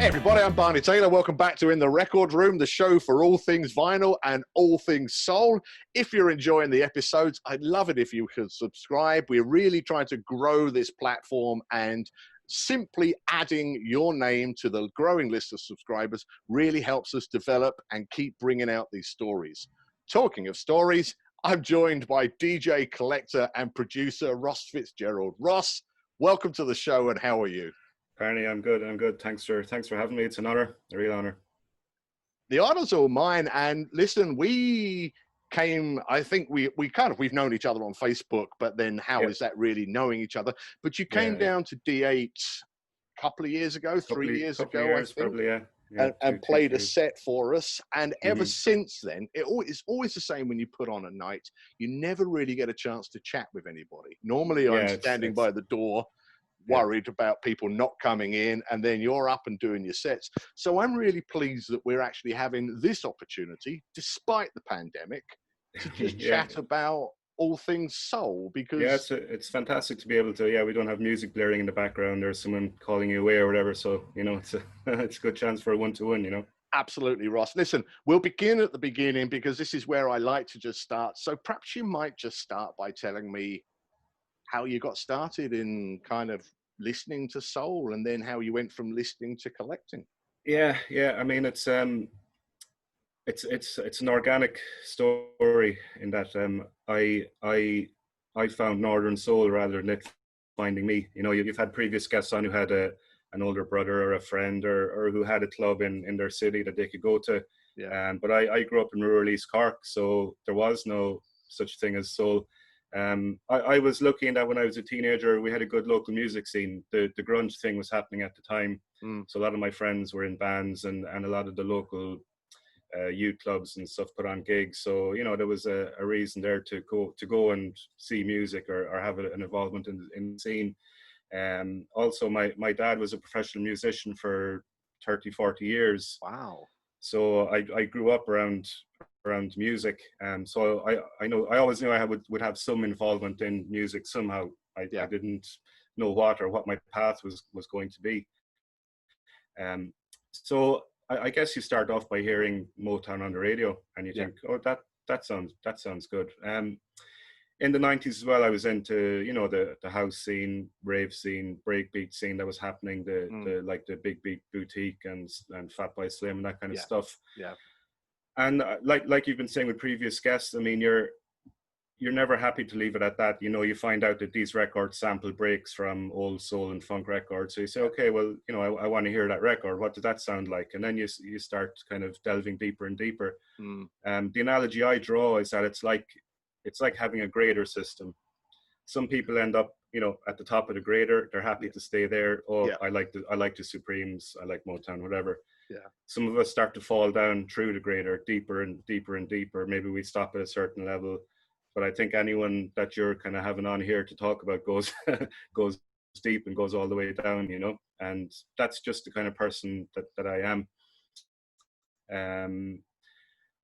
Hey everybody, I'm Barney Taylor. Welcome back to In the Record Room, the show for all things vinyl and all things soul. If you're enjoying the episodes, I'd love it if you could subscribe. We're really trying to grow this platform, and simply adding your name to the growing list of subscribers really helps us develop and keep bringing out these stories. Talking of stories, I'm joined by DJ, collector, and producer Ross Fitzgerald. Ross, welcome to the show, and how are you? Barney, I'm good. Thanks for having me. It's an honor, a real honor. The honor's all mine. And listen, we came, I think we've known each other on Facebook, but then how is that really knowing each other? But you came down to D8 a couple of years ago, 3 years ago, I think. Probably, and played a set for us. And ever since then, it's always the same when you put on a night. You never really get a chance to chat with anybody. Normally I'm standing by the door, worried about people not coming in, and then you're up and doing your sets. So I'm really pleased that we're actually having this opportunity, despite the pandemic, to just chat about all things soul, because it's fantastic to be able to. We don't have music blaring in the background or someone calling you away or whatever. So it's a good chance for a one-to-one. Absolutely, Ross. Listen, we'll begin at the beginning because this is where I like to just start. So perhaps you might just start by telling me how you got started in kind of listening to soul, and then how you went from listening to collecting. I mean, it's an organic story in that I found Northern Soul rather than it finding me. You've had previous guests on who had an older brother or a friend or who had a club in their city that they could go to. But I grew up in rural East Cork, so there was no such thing as soul. I was lucky in that when I was a teenager, we had a good local music scene. The grunge thing was happening at the time. So a lot of my friends were in bands, and a lot of the local youth clubs and stuff put on gigs. So, there was a reason there to go and see music or have an involvement in the scene. Also, my dad was a professional musician for 30, 40 years. Wow. So I grew up around music, so I always knew I would have some involvement in music somehow. I didn't know what my path was going to be. So I guess you start off by hearing Motown on the radio, and you think, oh, that sounds good. In the 90s as well, I was into the house scene, rave scene, breakbeat scene that was happening, the Big Beat Boutique and Fatboy Slim and that kind of stuff. Yeah. And like you've been saying with previous guests, I mean, you're never happy to leave it at that. You find out that these records sample breaks from old soul and funk records. So you say, okay, well, I want to hear that record. What does that sound like? And then you start kind of delving deeper and deeper. The analogy I draw is that it's like having a grader system. Some people end up, at the top of the grader. They're happy to stay there. I like the Supremes. I like Motown, whatever. Yeah. Some of us start to fall down through the grader, deeper and deeper and deeper. Maybe we stop at a certain level. But I think anyone that you're kind of having on here to talk about goes deep and goes all the way down, and that's just the kind of person that I am.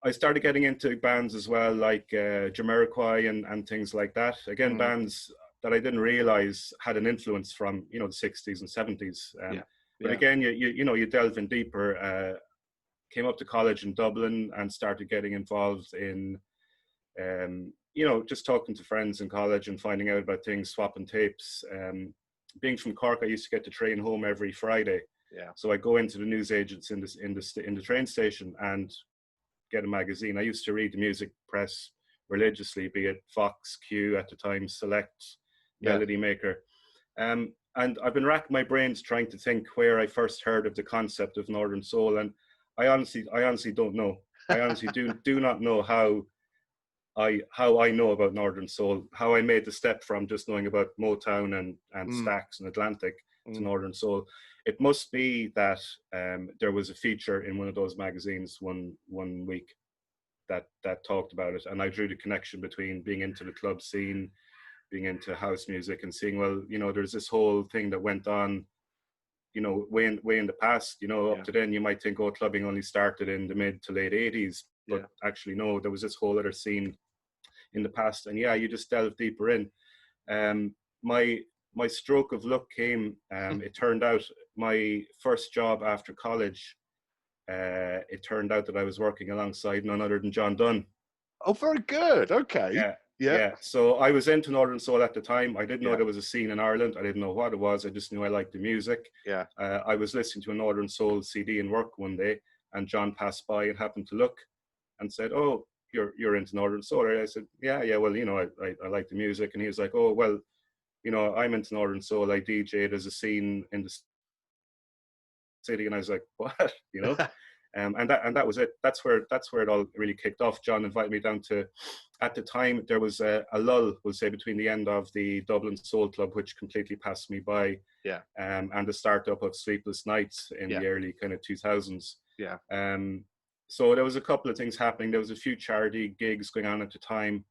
I started getting into bands as well, like Jamiroquai and things like that. Again, bands that I didn't realize had an influence from, the 60s and 70s. But again, you delve in deeper. Came up to college in Dublin and started getting involved in, just talking to friends in college and finding out about things, swapping tapes. Being from Cork, I used to get the train home every Friday. Yeah. So I go into the newsagents in the train station and get a magazine. I used to read the music press religiously, be it Vox, Q at the time, Select, Melody Maker. And I've been racking my brains trying to think where I first heard of the concept of Northern Soul, and I honestly don't know. I honestly do not know how I know about Northern Soul, how I made the step from just knowing about Motown and Stax and Atlantic to Northern Soul. It must be that there was a feature in one of those magazines one week that talked about it, and I drew the connection between being into the club scene, being into house music, and seeing, well, there's this whole thing that went on, way in the past. Up to then you might think, oh, clubbing only started in the mid to late 80s, but actually no, there was this whole other scene in the past, and you just delve deeper in. My stroke of luck came, it turned out my first job after college, it turned out that I was working alongside none other than John Dunn. Oh, very good. Okay. Yeah, Yeah. yeah. So I was into Northern Soul at the time. I didn't know Yeah. there was a scene in Ireland. I didn't know what it was. I just knew I liked the music. Yeah. I was listening to a Northern Soul CD in work one day, and John passed by and happened to look and said, "Oh, you're into Northern Soul." I said, "Yeah. Well, I like the music." And he was like, "Oh, well, I'm into Northern Soul. I DJ'd as a scene in the city." And I was like, "What?" And that was it. That's where it all really kicked off. John invited me down to, at the time there was a lull, we'll say, between the end of the Dublin Soul Club, which completely passed me by, Yeah. and the startup of Sleepless Nights in Yeah. the early kind of 2000s. Yeah. So there was a couple of things happening. There was a few charity gigs going on at the time.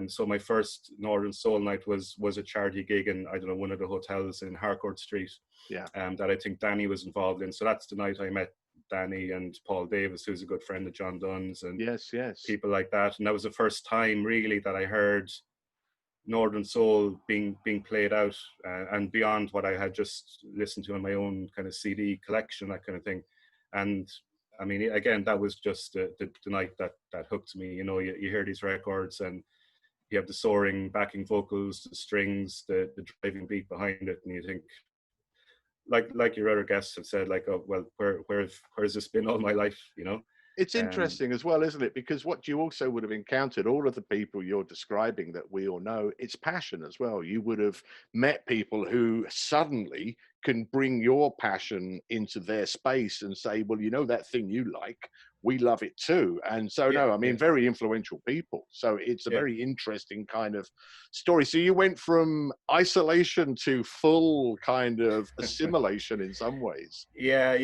So my first Northern Soul night was a charity gig in, I don't know, one of the hotels in Harcourt Street. Yeah. That I think Danny was involved in. So that's the night I met Danny and Paul Davis, who's a good friend of John Dunn's, and Yes. people like that. And that was the first time really that I heard Northern Soul being played out, and beyond what I had just listened to in my own kind of CD collection, that kind of thing. And I mean, again, that was just the night that hooked me. You hear these records and you have the soaring backing vocals, the strings, the driving beat behind it, and you think, like your other guests have said, like, oh well, where's this been all my life? It's interesting as well, isn't it? Because what you also would have encountered, all of the people you're describing that we all know, it's passion as well. You would have met people who suddenly can bring your passion into their space and say, well, that thing you like, we love it too. And so, Yeah, no, I mean, very influential people. So it's a yeah. very interesting kind of story. So you went from isolation to full kind of assimilation in some ways. Yeah.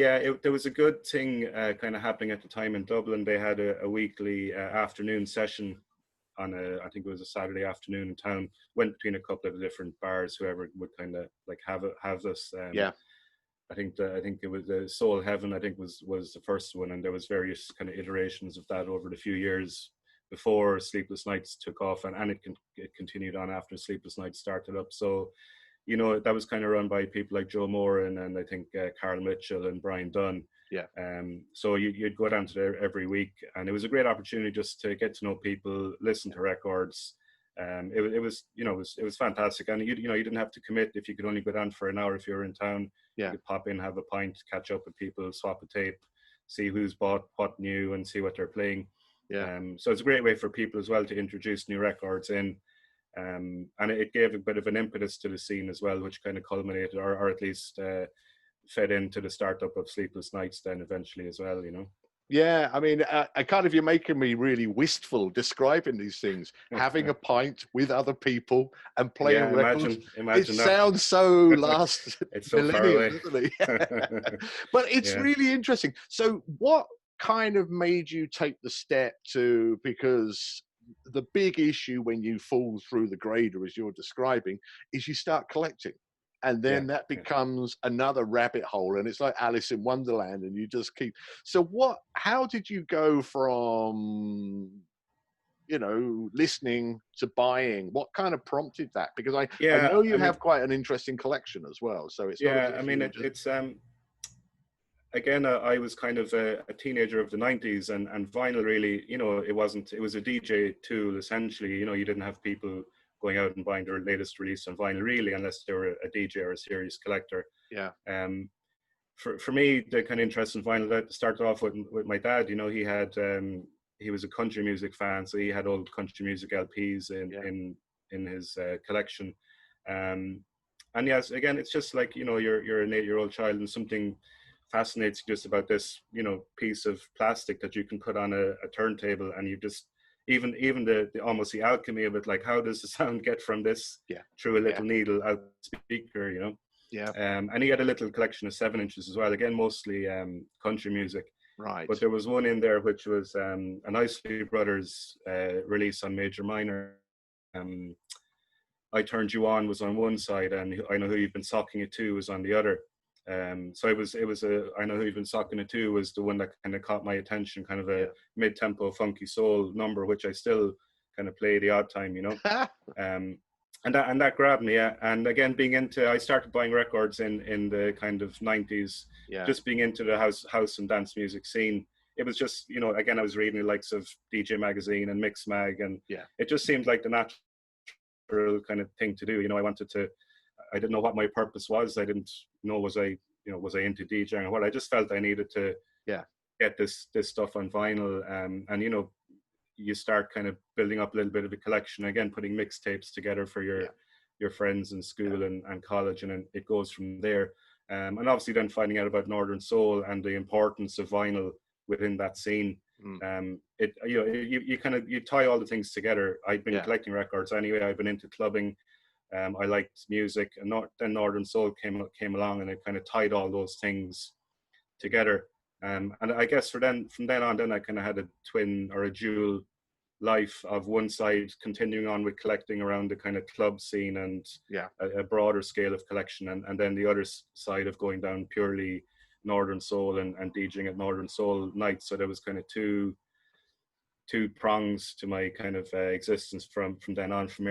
There was a good thing kind of happening at the time in Dublin. They had a weekly afternoon session on I think it was a Saturday afternoon in town. Went between a couple of different bars, whoever would kind of like have this. Yeah. I think it was the Soul Heaven, I think was the first one, and there was various kind of iterations of that over the few years before Sleepless Nights took off, and it continued on after Sleepless Nights started up. So, that was kind of run by people like Joe Moran and I think Carl Mitchell and Brian Dunn. Yeah. So you'd go down to there every week, and it was a great opportunity just to get to know people, listen to records. It was fantastic, and you didn't have to commit. If you could only go down for an hour if you were in town, Yeah. you could pop in, have a pint, catch up with people, swap a tape, see who's bought what new, and see what they're playing. Yeah. So it's a great way for people as well to introduce new records in, and it gave a bit of an impetus to the scene as well, which kind of culminated, or at least fed into the startup of Sleepless Nights then eventually as well. Yeah, I mean, I kind of, you're making me really wistful describing these things. Having a pint with other people and playing records. Imagine it that. sounds so last it's so millennium, far away. doesn't it? But it's really interesting. So what kind of made you take the step to, because the big issue when you fall through the grader, as you're describing, is you start collecting. And then that becomes another rabbit hole, and it's like Alice in Wonderland, and you just keep. So how did you go from, listening to buying? What kind of prompted that? Because I know you have quite an interesting collection as well. So it's not. I mean, it's again, I was kind of a teenager of the 90s, and vinyl really, it was a DJ tool essentially. You didn't have people going out and buying their latest release on vinyl really, unless they were a DJ or a serious collector. Yeah. For me, the kind of interest in vinyl that started off with my dad. He had he was a country music fan, so he had old country music LPs in his collection. And yes, again, it's just like, you're an 8-year-old child, and something fascinates you just about this, piece of plastic that you can put on a turntable, and you just, even the almost the alchemy of it, like how does the sound get from this through a little needle out the speaker, and he had a little collection of 7-inches as well, again mostly country music, right? But there was one in there which was an Isley Brothers release on Major Minor. I Turned You On was on one side, and I Know Who You've Been Socking It To was on the other. So it was I Know Who You've Been Socking It To was the one that kind of caught my attention, kind of a mid-tempo funky soul number, which I still kind of play the odd time, and that grabbed me. Yeah. And again, I started buying records in the kind of 90s, Yeah. just being into the house and dance music scene. It was just, you know, again, I was reading the likes of DJ Magazine and Mix Mag, and it just seemed like the natural kind of thing to do. You know, I didn't know what my purpose was. I didn't know, was I into DJing or what? I just felt I needed to get this stuff on vinyl. And, you know, you start kind of building up a little bit of a collection, again, putting mixtapes together for your friends in school and college, and then it goes from there. And obviously then finding out about Northern Soul and the importance of vinyl within that scene. You tie all the things together. I'd been collecting records anyway. I've been into clubbing. I liked music, and then Northern Soul came along, and it kind of tied all those things together. And I guess from then on, I kind of had a twin or a dual life of one side continuing on with collecting around the kind of club scene and a broader scale of collection, and then the other side of going down purely Northern Soul and DJing at Northern Soul nights. So there was kind of two prongs to my kind of existence from then on, from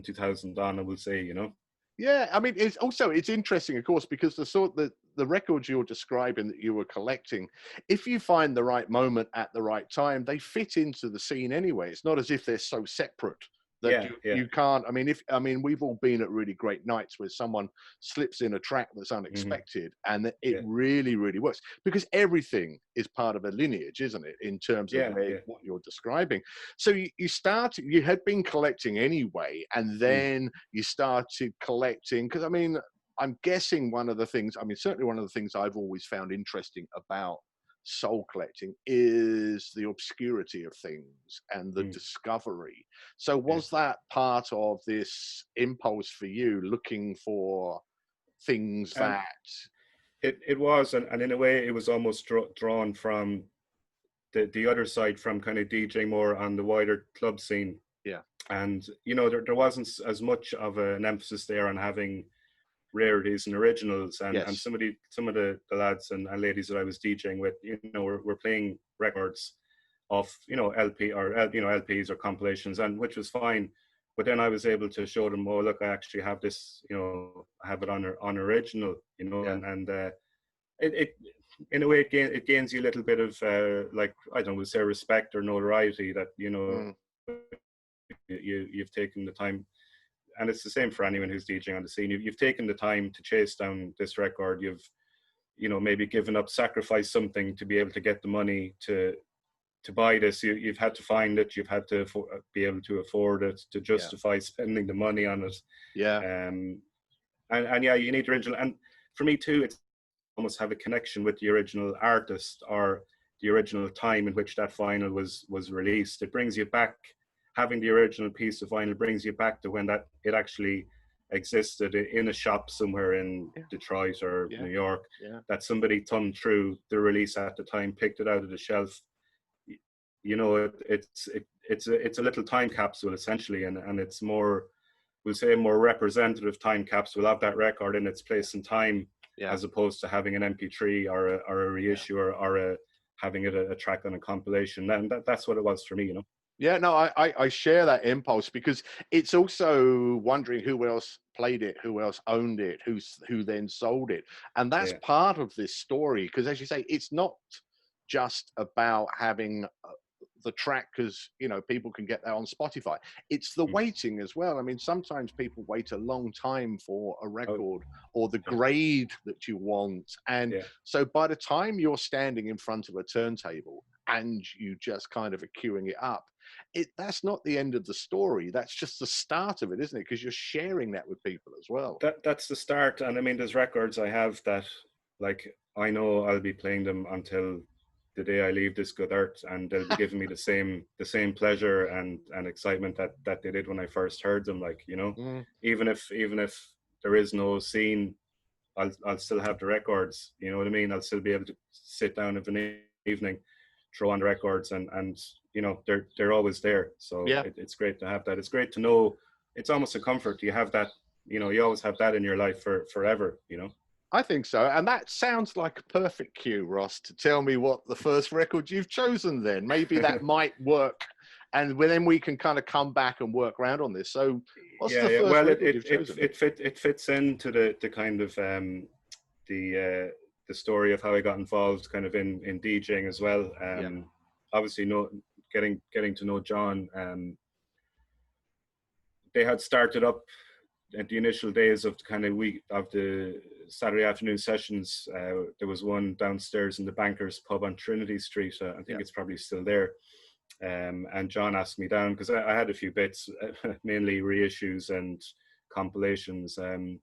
2000 on, I will say, you know. Yeah, I mean, it's interesting, of course, because the records you're describing that you were collecting, if you find the right moment at the right time, they fit into the scene anyway. It's not as if they're so separate that you can't. I mean, we've all been at really great nights where someone slips in a track that's unexpected, and it really, really works, because everything is part of a lineage, isn't it? In terms of what you're describing. So you had been collecting anyway, and then you started collecting, because I mean, I'm guessing certainly one of the things I've always found interesting about soul collecting is the obscurity of things and the discovery. So was that part of this impulse for you, looking for things that... It was, and in a way it was almost drawn from the other side, from kind of DJing more on the wider club scene. And, you know, there wasn't as much of an emphasis there on having rarities and originals, and some of the lads and ladies that I was DJing with, you know, were playing records off, you know, LPs or compilations, and which was fine. But then I was able to show them, oh, look, I actually have this, you know, I have it on original, you know, and it in a way it gains you a little bit of like, I don't know, we'll say respect or notoriety, that, you know, you've taken the time. And it's the same for anyone who's DJing on the scene. You've taken the time to chase down this record. You've, you know, maybe given up, sacrificed something to be able to get the money to buy this. You've had to find it. You've had to be able to afford it, to justify spending the money on it. And you need the original. And for me too, it's almost have a connection with the original artist or the original time in which that vinyl was released. It brings you back. Having the original piece of vinyl brings you back to when that it actually existed in a shop somewhere in Detroit or New York, that somebody thumbed through the release at the time, picked it out of the shelf. You know, it's a little time capsule essentially, and it's more, we'll say, a more representative time capsule of that record in its place and time, as opposed to having an MP3 or a reissue or having it a track on a compilation. And that's what it was for me, you know. Yeah, no, I share that impulse, because it's also wondering who else played it, who else owned it, who then sold it. And that's part of this story, because as you say, it's not just about having the track, because, you know, people can get that on Spotify. It's the waiting as well. I mean, sometimes people wait a long time for a record or the grade that you want. And so by the time you're standing in front of a turntable and you just kind of are queuing it up, that's not the end of the story. That's just the start of it, isn't it? Because you're sharing that with people as well. That's the start. And I mean, there's records I have that, like, I know I'll be playing them until the day I leave this good earth, and they'll be giving me the same pleasure and excitement that they did when I first heard them. Like, you know, even if there is no scene, I'll still have the records. You know what I mean? I'll still be able to sit down of an evening, throw on the records, and you know, they're always there. So it's great to have that. It's great to know. It's almost a comfort. You have that, you know, you always have that in your life forever, you know. I think so. And that sounds like a perfect cue, Ross, to tell me what the first record you've chosen then. Maybe that might work and then we can kind of come back and work around on this. So what's the first Well, record you've chosen? it fits into the kind of the story of how I got involved kind of in DJing as well. Obviously getting to know John, they had started up at the initial days of the Saturday afternoon sessions. There was one downstairs in the Bankers pub on Trinity Street. I think it's probably still there. And John asked me down because I had a few bits, mainly reissues and compilations. And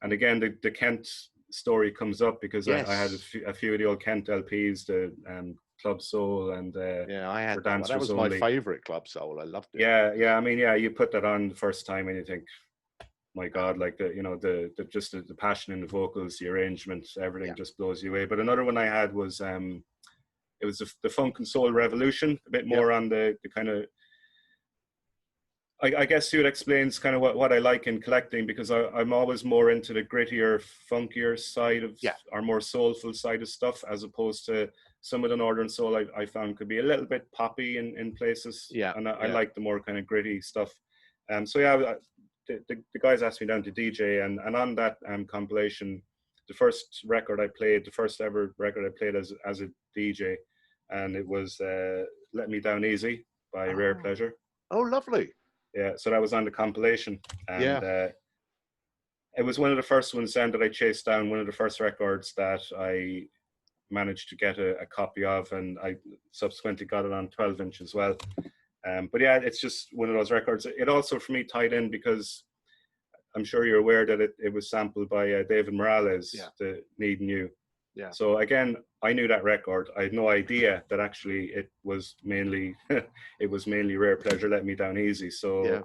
again, the Kent story comes up because I had a few of the old Kent LPs, the Club Soul and I had that was my favorite Club Soul. I loved it. I mean, you put that on the first time and you think, my God, like the passion in the vocals, the arrangements, everything just blows you away. But another one I had was it was the Funk and Soul Revolution, a bit more on the kind of, I guess it explains kind of what I like in collecting, because I'm always more into the grittier, funkier side of, or more soulful side of stuff, as opposed to some of the Northern Soul I found could be a little bit poppy in places. And I like the more kind of gritty stuff. The guys asked me down to DJ, and on that compilation, the first ever record I played as a DJ, and it was Let Me Down Easy by Rare Pleasure. Oh, lovely. Yeah, so that was on the compilation. And it was one of the first ones then that I chased down, one of the first records that I managed to get a copy of, and I subsequently got it on 12-inch as well. But yeah, it's just one of those records. It also, for me, tied in because I'm sure you're aware that it was sampled by David Morales, the Need You. Yeah. So again, I knew that record. I had no idea that actually it was mainly Rare Pleasure, Let Me Down Easy. So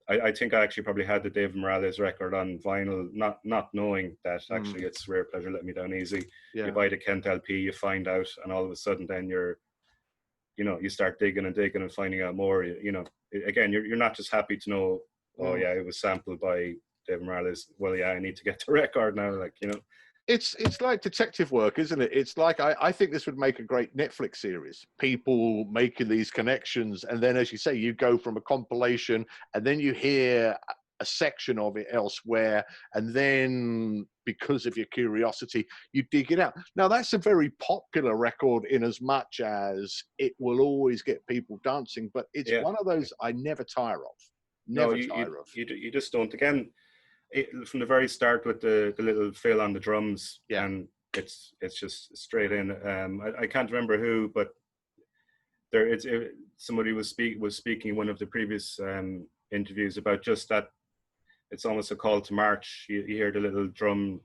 I think I actually probably had the David Morales record on vinyl, not knowing that actually it's Rare Pleasure, Let Me Down Easy. You buy the Kent LP, you find out, and all of a sudden then you start digging and finding out more. Again, you're not just happy to know, it was sampled by David Morales. Well, I need to get the record now, It's like detective work, isn't it? It's like, I think this would make a great Netflix series. People making these connections, and then, as you say, you go from a compilation, and then you hear a section of it elsewhere, and then because of your curiosity, you dig it out. Now, that's a very popular record in as much as it will always get people dancing, but it's one of those I never tire of. You just don't. Again, from the very start with the little fill on the drums, and it's just straight in. I can't remember who, but somebody was speaking in one of the previous interviews about just that. It's almost a call to march. You hear the little drum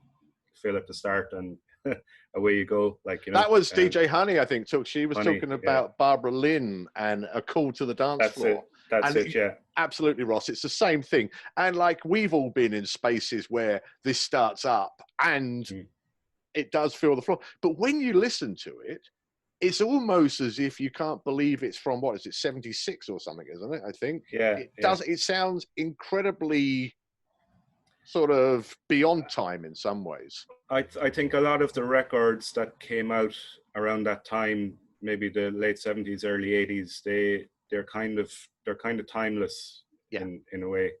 fill at the start, and away you go. That was DJ Honey, I think. She was talking about Barbara Lynn and A Call to the Dance Floor. That's it, yeah. Absolutely, Ross. It's the same thing. And we've all been in spaces where this starts up and it does fill the floor. But when you listen to it, it's almost as if you can't believe it's from, 76 or something, isn't it? I think. Yeah. It sounds incredibly sort of beyond time in some ways. I think a lot of the records that came out around that time, maybe the late 70s, early 80s, they're kind of timeless in a way,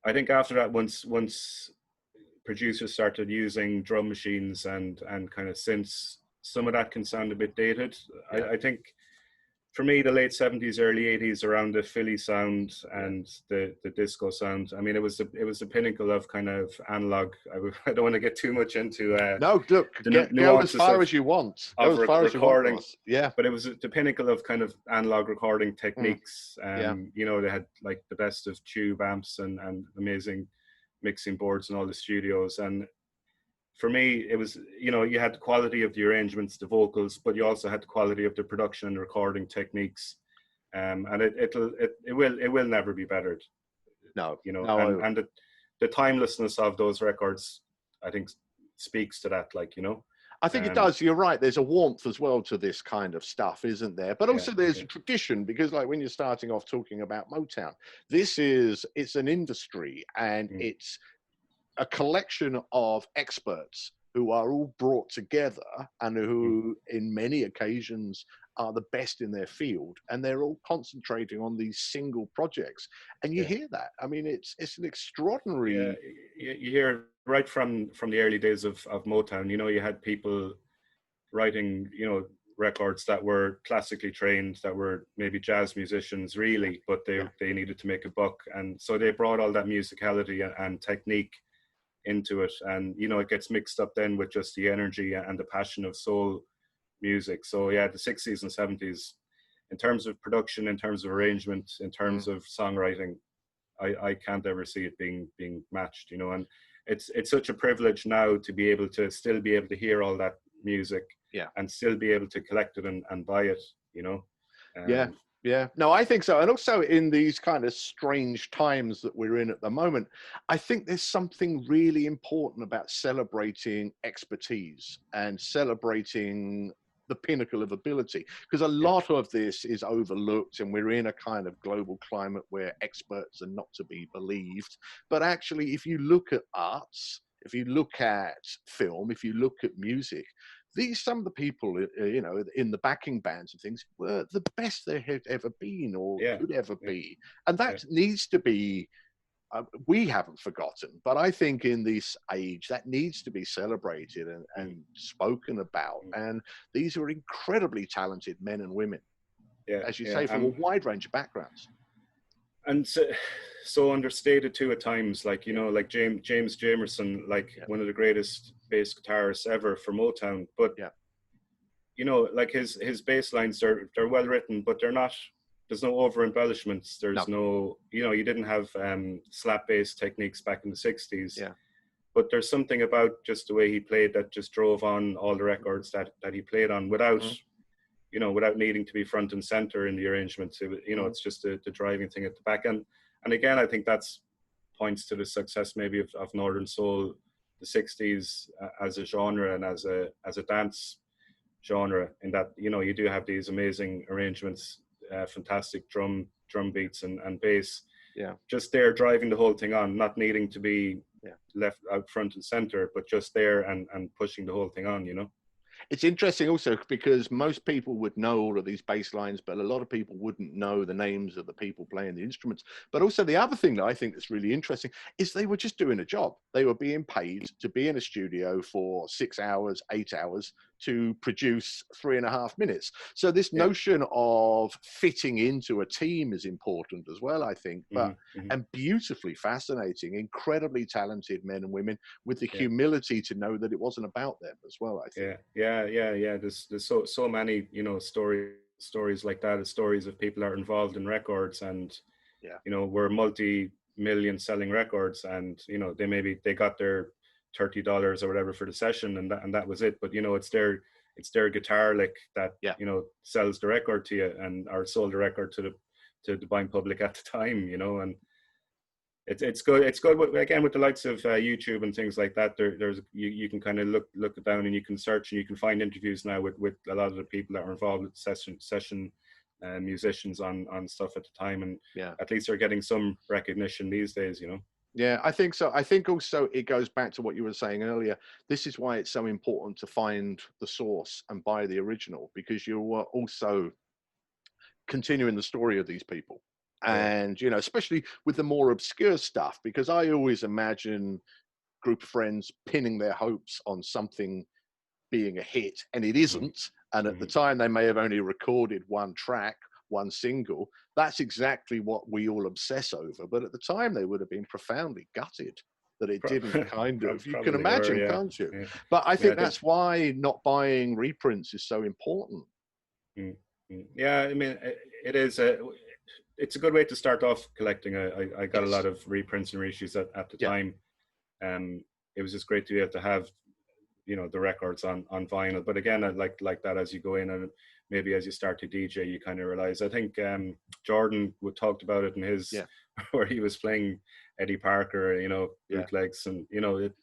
I think after that, once producers started using drum machines and kind of synths, some of that can sound a bit dated. I think for me, the late 70s, early 80s, around the Philly sound and the disco sound, I mean, it was the pinnacle of kind of analog. I don't want to get too much into no, look, go as far as you want. Go as far as you want. Yeah, but it was the pinnacle of kind of analog recording techniques. They had the best of tube amps and amazing mixing boards in all the studios. And for me, it was, you had the quality of the arrangements, the vocals, but you also had the quality of the production and recording techniques. And it will never be bettered. No, and the timelessness of those records, I think, speaks to that, I think it does. You're right. There's a warmth as well to this kind of stuff, isn't there? But also there's a tradition, because when you're starting off talking about Motown, it's an industry, and it's a collection of experts who are all brought together and who, in many occasions, are the best in their field, and they're all concentrating on these single projects. And you hear that. I mean, it's an extraordinary. You hear right from the early days of Motown. You know, you had people writing, you know, records that were classically trained, that were maybe jazz musicians really, but they needed to make a buck, and so they brought all that musicality and technique into it, and you know, it gets mixed up then with just the energy and the passion of soul music. So yeah, the 60s and 70s, in terms of production, in terms of arrangement, in terms of songwriting, I can't ever see it being matched, you know. And it's such a privilege now to be able to still be able to hear all that music and still be able to collect it and buy it, you know. Yeah, no, I think so. And also in these kind of strange times that we're in at the moment, I think there's something really important about celebrating expertise and celebrating the pinnacle of ability, because a lot of this is overlooked, and we're in a kind of global climate where experts are not to be believed. But actually, if you look at arts, if you look at film, if you look at music, some of the people, you know, in the backing bands and things were the best there had ever been or could ever be. And that needs to be, we haven't forgotten, but I think in this age that needs to be celebrated and spoken about. And these are incredibly talented men and women, as you say, from a wide range of backgrounds. And so understated too at times, like, you know, like James Jamerson, like one of the greatest bass guitarists ever for Motown. But you know, like his bass lines, they're well written, but they're not. There's no over embellishments. There's no, you know, you didn't have slap bass techniques back in the 60s. But there's something about just the way he played that just drove on all the records that he played on without. You know, without needing to be front and center in the arrangements. You know, it's just the driving thing at the back end. And again, I think that's points to the success maybe of Northern Soul, the 60s as a genre and as a dance genre, in that, you know, you do have these amazing arrangements, fantastic drum beats and bass. Just there driving the whole thing on, not needing to be left out front and center, but just there and pushing the whole thing on, you know. It's interesting also because most people would know all of these bass lines, but a lot of people wouldn't know the names of the people playing the instruments. But also the other thing that I think that's really interesting is they were just doing a job. They were being paid to be in a studio for 6 hours, 8 hours to produce 3.5 minutes. So this notion of fitting into a team is important as well, I think, but and beautifully fascinating, incredibly talented men and women with the humility to know that it wasn't about them as well, I think. There's so many, you know, stories like that, stories of people that are involved in records and you know, were multi-million selling records, and you know, they got their $30 or whatever for the session, and that was it. But you know, it's their guitar lick that you know, sells the record to you, and or sold the record to the buying public at the time, you know. And it's good again with the likes of YouTube and things like that. There's you can kind of look down and you can search and you can find interviews now with a lot of the people that are involved with session musicians on stuff at the time, and at least they're getting some recognition these days, you know. Yeah, I think so. I think also it goes back to what you were saying earlier. This is why it's so important to find the source and buy the original, because you are also continuing the story of these people. And, you know, especially with the more obscure stuff, because I always imagine a group of friends pinning their hopes on something being a hit, and it isn't. And at the time, they may have only recorded one track, one single. That's exactly what we all obsess over. But at the time, they would have been profoundly gutted that it didn't kind of, you can imagine, can't you? But I think that's why not buying reprints is so important. Yeah, I mean, it is it's a good way to start off collecting. I got a lot of reprints and reissues at the time. It was just great to be able to have, you know, the records on vinyl. But again, I like that as you go in and maybe as you start to DJ, you kind of realize. I think Jordan would talked about it in his where he was playing Eddie Parker, you know, bootlegs, and you know it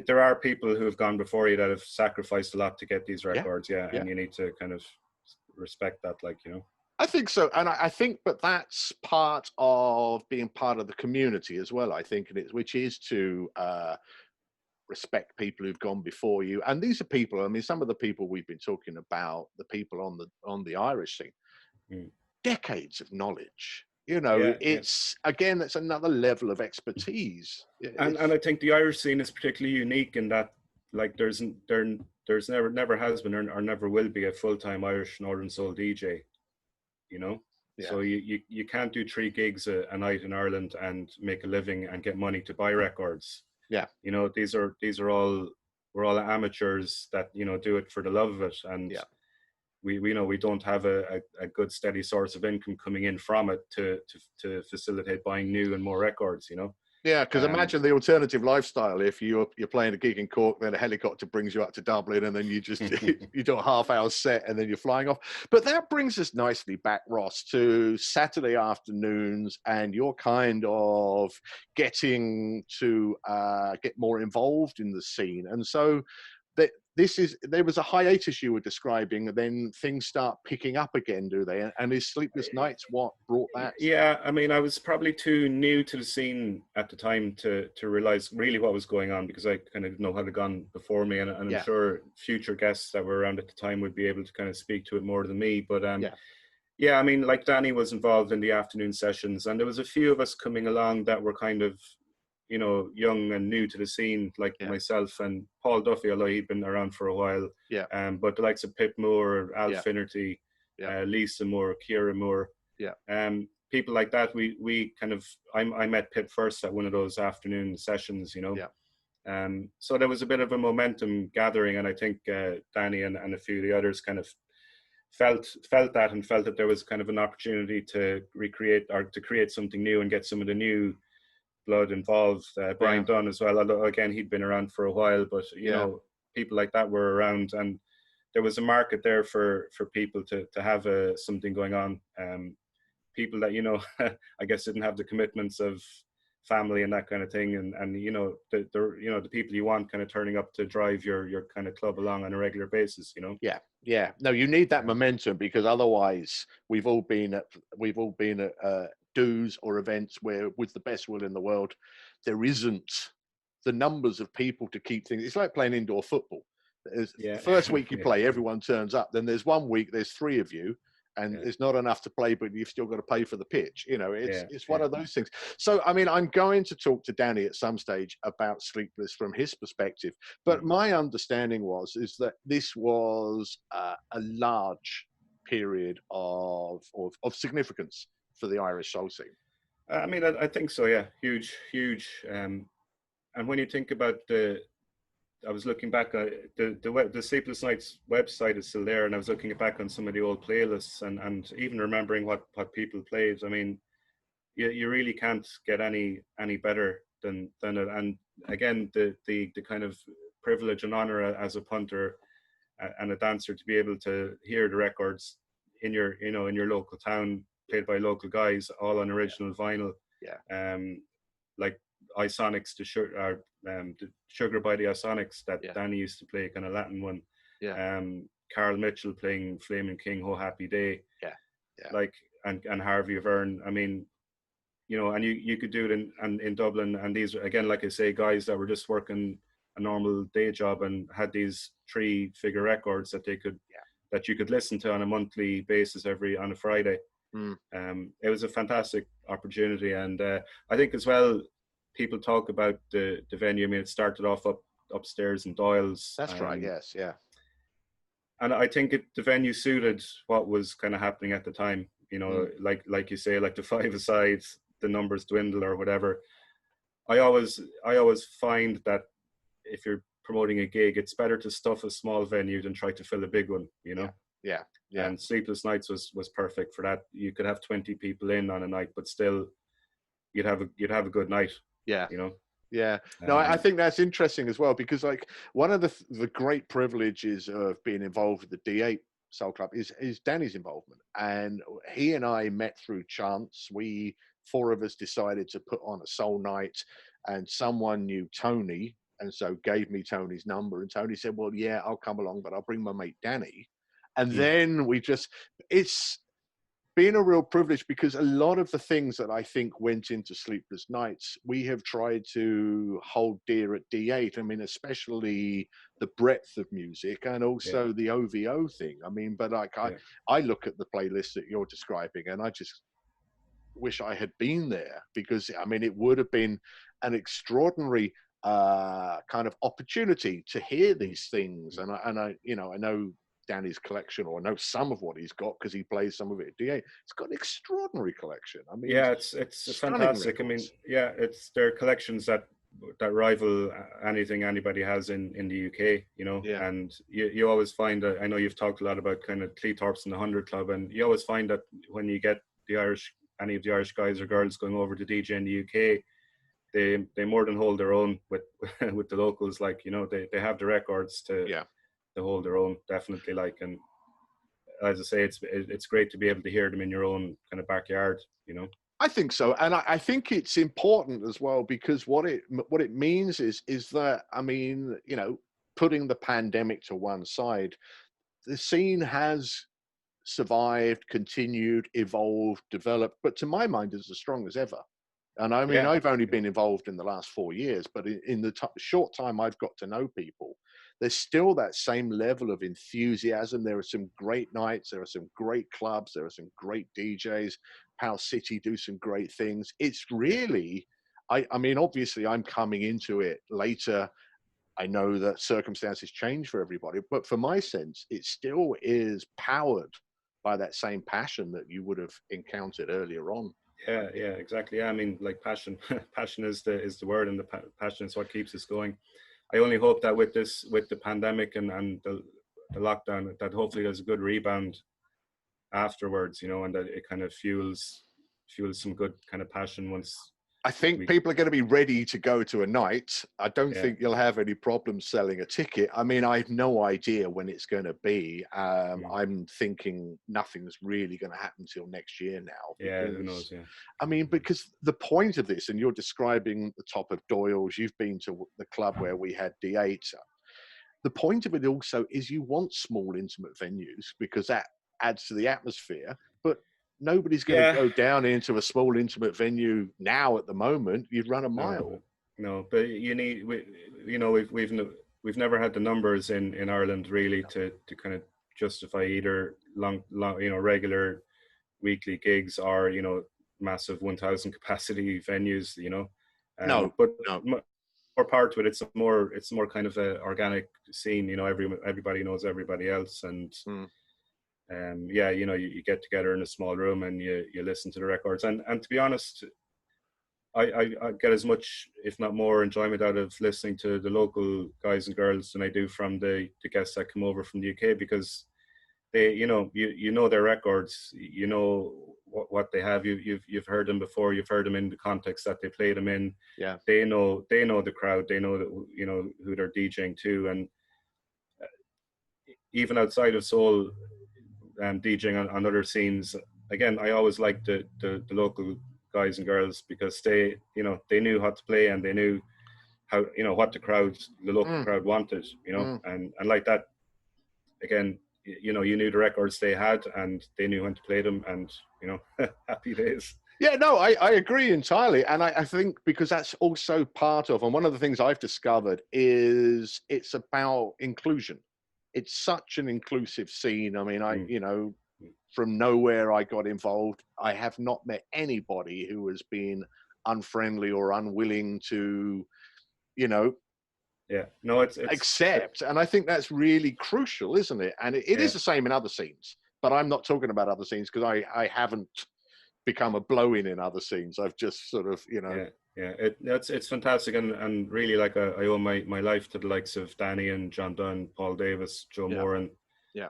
there are people who have gone before you that have sacrificed a lot to get these records, and you need to kind of respect that, like, you know. I think so, and I think, but that's part of being part of the community as well. I think, which is to respect people who've gone before you. And these are people, I mean, some of the people we've been talking about, the people on the Irish scene, decades of knowledge. You know, Yeah, yeah. it's again, it's another level of expertise. And I think the Irish scene is particularly unique in that, like, there's never has been or never will be a full-time Irish Northern Soul DJ, you know. Yeah. So you can't do 3 gigs a night in Ireland and make a living and get money to buy records. Yeah. You know, these are all, we're all amateurs that, you know, do it for the love of it, and Yeah. we know we don't have a good steady source of income coming in from it to facilitate buying new and more records, you know. Yeah, because imagine the alternative lifestyle. If you're playing a gig in Cork, then a helicopter brings you up to Dublin, and then you just you do a half-hour set, and then you're flying off. But that brings us nicely back, Ross, to Saturday afternoons, and you're kind of getting to get more involved in the scene. And so there was a hiatus you were describing, and then things start picking up again, do they? And is Sleepless Nights what brought that? Yeah, I mean, I was probably too new to the scene at the time to realize really what was going on, because I kind of didn't know how it had gone before me, and I'm sure future guests that were around at the time would be able to kind of speak to it more than me. But yeah, I mean, like, Danny was involved in the afternoon sessions, and there was a few of us coming along that were kind of, you know, young and new to the scene, like myself and Paul Duffy, although he'd been around for a while. But the likes of Pip Moore, Al Finnerty, Lisa Moore, Ciara Moore, people like that. We kind of, I met Pip first at one of those afternoon sessions, you know. So there was a bit of a momentum gathering, and I think Danny and a few of the others kind of felt that, and felt that there was kind of an opportunity to recreate or to create something new and get some of the new blood involved. Brian Dunn as well, although again he'd been around for a while, but you know, people like that were around, and there was a market there for people to have something going on. People that, you know, I guess didn't have the commitments of family and that kind of thing, and you know, the people you want kind of turning up to drive your kind of club along on a regular basis, you know. Yeah. No, you need that momentum, because otherwise we've all been at do's or events where, with the best will in the world, there isn't the numbers of people to keep things. It's like playing indoor football. The first week you play, everyone turns up. Then there's one week there's 3 of you, and there's not enough to play, but you've still got to pay for the pitch. You know, it's one of those things. So, I mean, I'm going to talk to Danny at some stage about Sleepless from his perspective. But my understanding is that this was a large period of significance for the Irish soul scene. I mean, I think so. Yeah, huge. And when you think about I was looking back, the Sleepless Nights website is still there, and I was looking back on some of the old playlists, and even remembering what people played. I mean, you really can't get any better than it. And again, the kind of privilege and honor as a punter and a dancer to be able to hear the records in your local town, played by local guys, all on original vinyl. Like Isonics, the Sugar by the Isonics that Danny used to play, kind of Latin one. Carl Mitchell playing Flaming King, Oh Happy Day. Like, and Harvey Verne. I mean, you know, and you could do it in Dublin, and these, again, like I say, guys that were just working a normal day job and had these 3-figure records that that you could listen to on a monthly basis on a Friday. It was a fantastic opportunity, and I think as well, people talk about the venue. I mean, it started off upstairs in Doyle's. That's right. Yes. Yeah. And I think the venue suited what was kind of happening at the time. You know, like you say, like the 5-a-side, the numbers dwindle or whatever. I always find that if you're promoting a gig, it's better to stuff a small venue than try to fill a big one. You know. Yeah. And Sleepless Nights was perfect for that. You could have 20 people in on a night, but still, you'd have a good night. Yeah. You know. Yeah. No, I think that's interesting as well, because like one of the great privileges of being involved with the D8 Soul Club is Danny's involvement, and he and I met through chance. 4 of us decided to put on a soul night, and someone knew Tony, and so gave me Tony's number, and Tony said, "Well, yeah, I'll come along, but I'll bring my mate Danny." And then it's been a real privilege, because a lot of the things that I think went into Sleepless Nights, we have tried to hold dear at D8. I mean, especially the breadth of music and Yeah, also the OVO thing. I mean, but like yeah, I look at the playlist that you're describing and I just wish I had been there, because I mean, it would have been an extraordinary kind of opportunity to hear these things. And I, you know, I know Danny's collection, or I know some of what he's got because he plays some of it at DA. It's got an extraordinary collection. I mean, yeah. It's stunning fantastic. I mean, records. yeah, it's their collections that rival anything anybody has in the UK, you know. Yeah, And you always find that, I know you've talked a lot about kind of Cleethorpes and the 100 Club, and you always find that when you get any of the Irish guys or girls going over to DJ in the UK, they more than hold their own with with the locals. Like, you know, they have the records to yeah. hold their own, definitely. Like, and as I say, it's great to be able to hear them in your own kind of backyard, you know. I think so, and I think it's important as well, because what it means is that, I mean, you know, putting the pandemic to one side, the scene has survived, continued, evolved, developed, but to my mind is as strong as ever. And I mean, Yeah, I've only been involved in the last 4 years, but in the short time I've got to know people, there's still that same level of enthusiasm. There are some great nights, there are some great clubs, there are some great DJs. Pal City do some great things. It's yeah, really, I mean, obviously I'm coming into it later. I know that circumstances change for everybody, but for my sense, it still is powered by that same passion that you would have encountered earlier on. I yeah, think. yeah, exactly. Yeah, I mean, like, passion, passion is the word, and the passion is what keeps us going. I only hope that with the pandemic and the lockdown, that hopefully there's a good rebound afterwards, you know, and that it kind of fuels some good kind of passion once I think we, people are going to be ready to go to a night. I don't yeah. think you'll have any problems selling a ticket. I mean, I have no idea when it's going to be. Mm. I'm thinking nothing's really going to happen till next year now, Yeah, who because, knows? Yeah, I mean, because the point of this, and you're describing the top of Doyle's, you've been to the club where we had D8. The point of it also is you want small, intimate venues because that adds to the atmosphere. But nobody's going to yeah. go down into a small, intimate venue now at the moment. You'd run a No, mile. no. But you know, we've never had the numbers in Ireland really to kind of justify either long, you know, regular weekly gigs, or, you know, massive 1,000 capacity venues, you know. No, But no. more part to it, it's more kind of a organic scene, you know. Everybody knows everybody else, and Mm. yeah, you know, you get together in a small room and you listen to the records, and to be honest, I get as much, if not more, enjoyment out of listening to the local guys and girls than I do from the guests that come over from the UK, because they, you know, you know their records, you know what they have. You've heard them before. You've heard them in the context that they play them in. Yeah. They know the crowd. They know that, you know, who they're DJing to, and even outside of soul, DJing on other scenes. Again, I always liked the local guys and girls, because they, you know, they knew how to play, and they knew how, you know, what the local Mm. crowd wanted, you know. Mm. And like that, again, you know, you knew the records they had, and they knew when to play them, and, you know, happy days. Yeah, no, I agree entirely. And I think because that's also part of, and one of the things I've discovered is it's about inclusion. It's such an inclusive scene. I mean, Mm, you know, from nowhere I got involved. I have not met anybody who has been unfriendly or unwilling to, you know, yeah, no, it, accept. And I think that's really crucial, isn't it? And it yeah, is the same in other scenes, but I'm not talking about other scenes because I haven't become a blow-in in other scenes. I've just sort of, you know. yeah, yeah. It's fantastic, and really, like, I owe my life to the likes of Danny and John Dunn, Paul Davis, Joe Yeah, Moore, and yeah,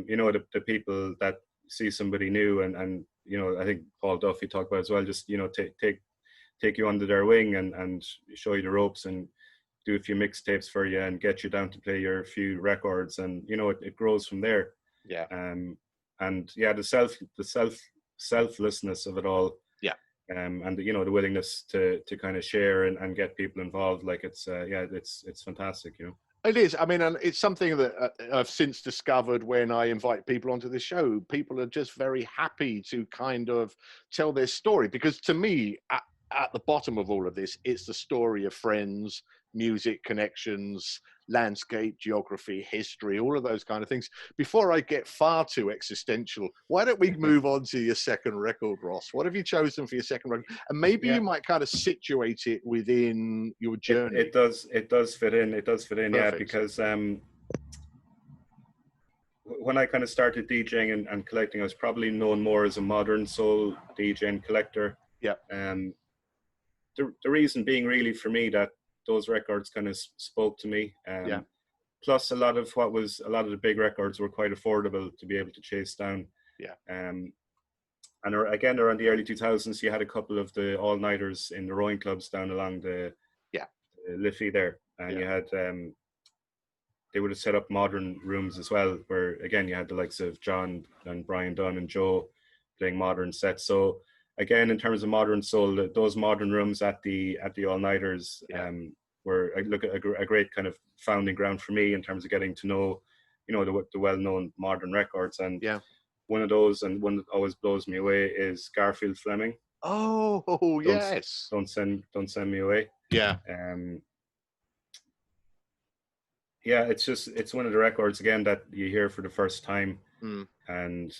you know, the people that see somebody new, and you know, I think Paul Duffy talked about as well, just, you know, take you under their wing, and show you the ropes, and do a few mixtapes for you, and get you down to play your few records, and, you know, it grows from there. yeah, And yeah, the selflessness of it all, yeah. and, you know, the willingness to kind of share and get people involved, like, it's yeah, it's fantastic, you know. It is. I mean, and it's something that I've since discovered when I invite people onto the show. People are just very happy to kind of tell their story, because to me, at the bottom of all of this, it's the story of friends, music, connections, landscape, geography, history, all of those kind of things. Before I get far too existential, why don't we move on to your second record, Ross? What have you chosen for your second record? And maybe you might kind of situate it within your journey. It does fit in. It does fit in, Perfect. yeah, because when I kind of started DJing and collecting, I was probably known more as a modern soul DJ and collector. Yeah. The reason being really for me that those records kind of spoke to me. Plus a lot of the big records were quite affordable to be able to chase down. Yeah. And again, around the early 2000s, you had a couple of the all-nighters in the rowing clubs down along the Liffey there. And you had, they would have set up modern rooms as well, where again, you had the likes of John and Brian Dunn and Joe playing modern sets. So again, in terms of modern soul, those modern rooms at the all-nighters were a great kind of founding ground for me in terms of getting to know, the well-known modern records. And one of those, and one that always blows me away, is Garfield Fleming. Oh, yes. Don't send me away. Yeah. It's one of the records again that you hear for the first time, and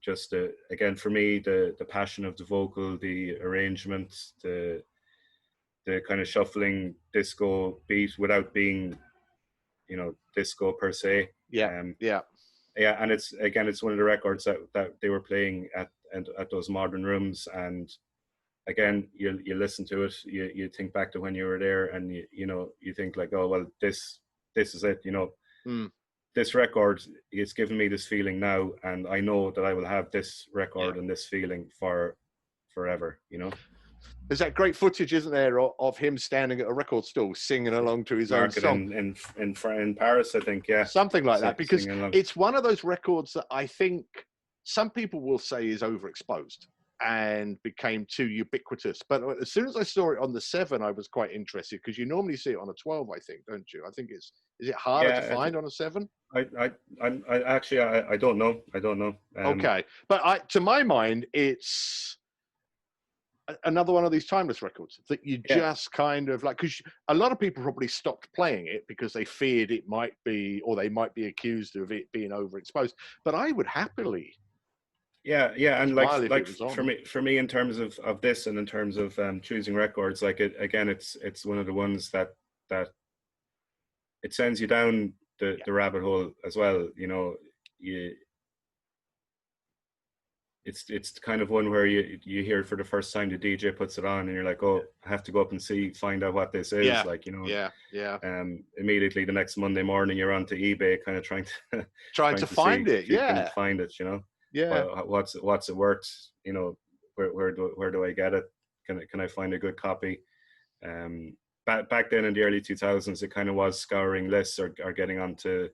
just again for me, the passion of the vocal, the arrangement, the kind of shuffling disco beat without being, disco per se. And it's one of the records that they were playing at those modern rooms. And again, you listen to it, you think back to when you were there, and you think like, oh well, this is it. This record is giving me this feeling now, and I know that I will have this record and this feeling for forever. There's that great footage, isn't there, of him standing at a record store singing along to his own song in Paris, I think. Yeah, something like that, because it's one of those records that I think some people will say is overexposed and became too ubiquitous. But as soon as I saw it on the 7, I was quite interested, because you normally see it on a 12, I think, don't you? I think is it harder to find on a 7? I actually don't know. Okay, but to my mind, it's another one of these timeless records that you just kind of like, because a lot of people probably stopped playing it because they feared it might be, or they might be accused of it being overexposed. But I would happily. And like for me in terms of this, and in terms of choosing records, like it's one of the ones that it sends you down the rabbit hole as well. It's kind of one where you hear it for the first time, the DJ puts it on, and you're like, oh, I have to go up and find out what this is. Immediately the next Monday morning, you're onto eBay, kind of trying to find it. Can find it. What's it worth? Where do I get it? Can I find a good copy? Back then in the early 2000s, it kind of was scouring lists or getting onto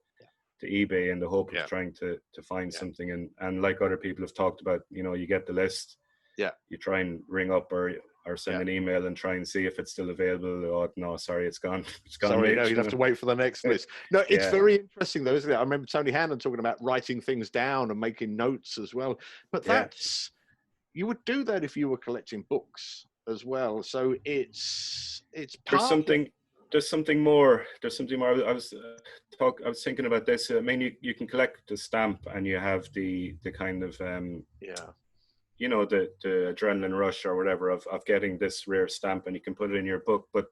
eBay in the hope of trying to find something. And like other people have talked about, you get the list, you try and ring up or send an email and try and see if it's still available. Oh no, sorry, it's gone. Sorry, no, you'd have to wait for the next list. No, it's very interesting though, isn't it? I remember Tony Hannon talking about writing things down and making notes as well. But you would do that if you were collecting books as well. So it's there's something more. I was thinking about this. I mean, you can collect the stamp, and you have the kind of the adrenaline rush or whatever of getting this rare stamp, and you can put it in your book. But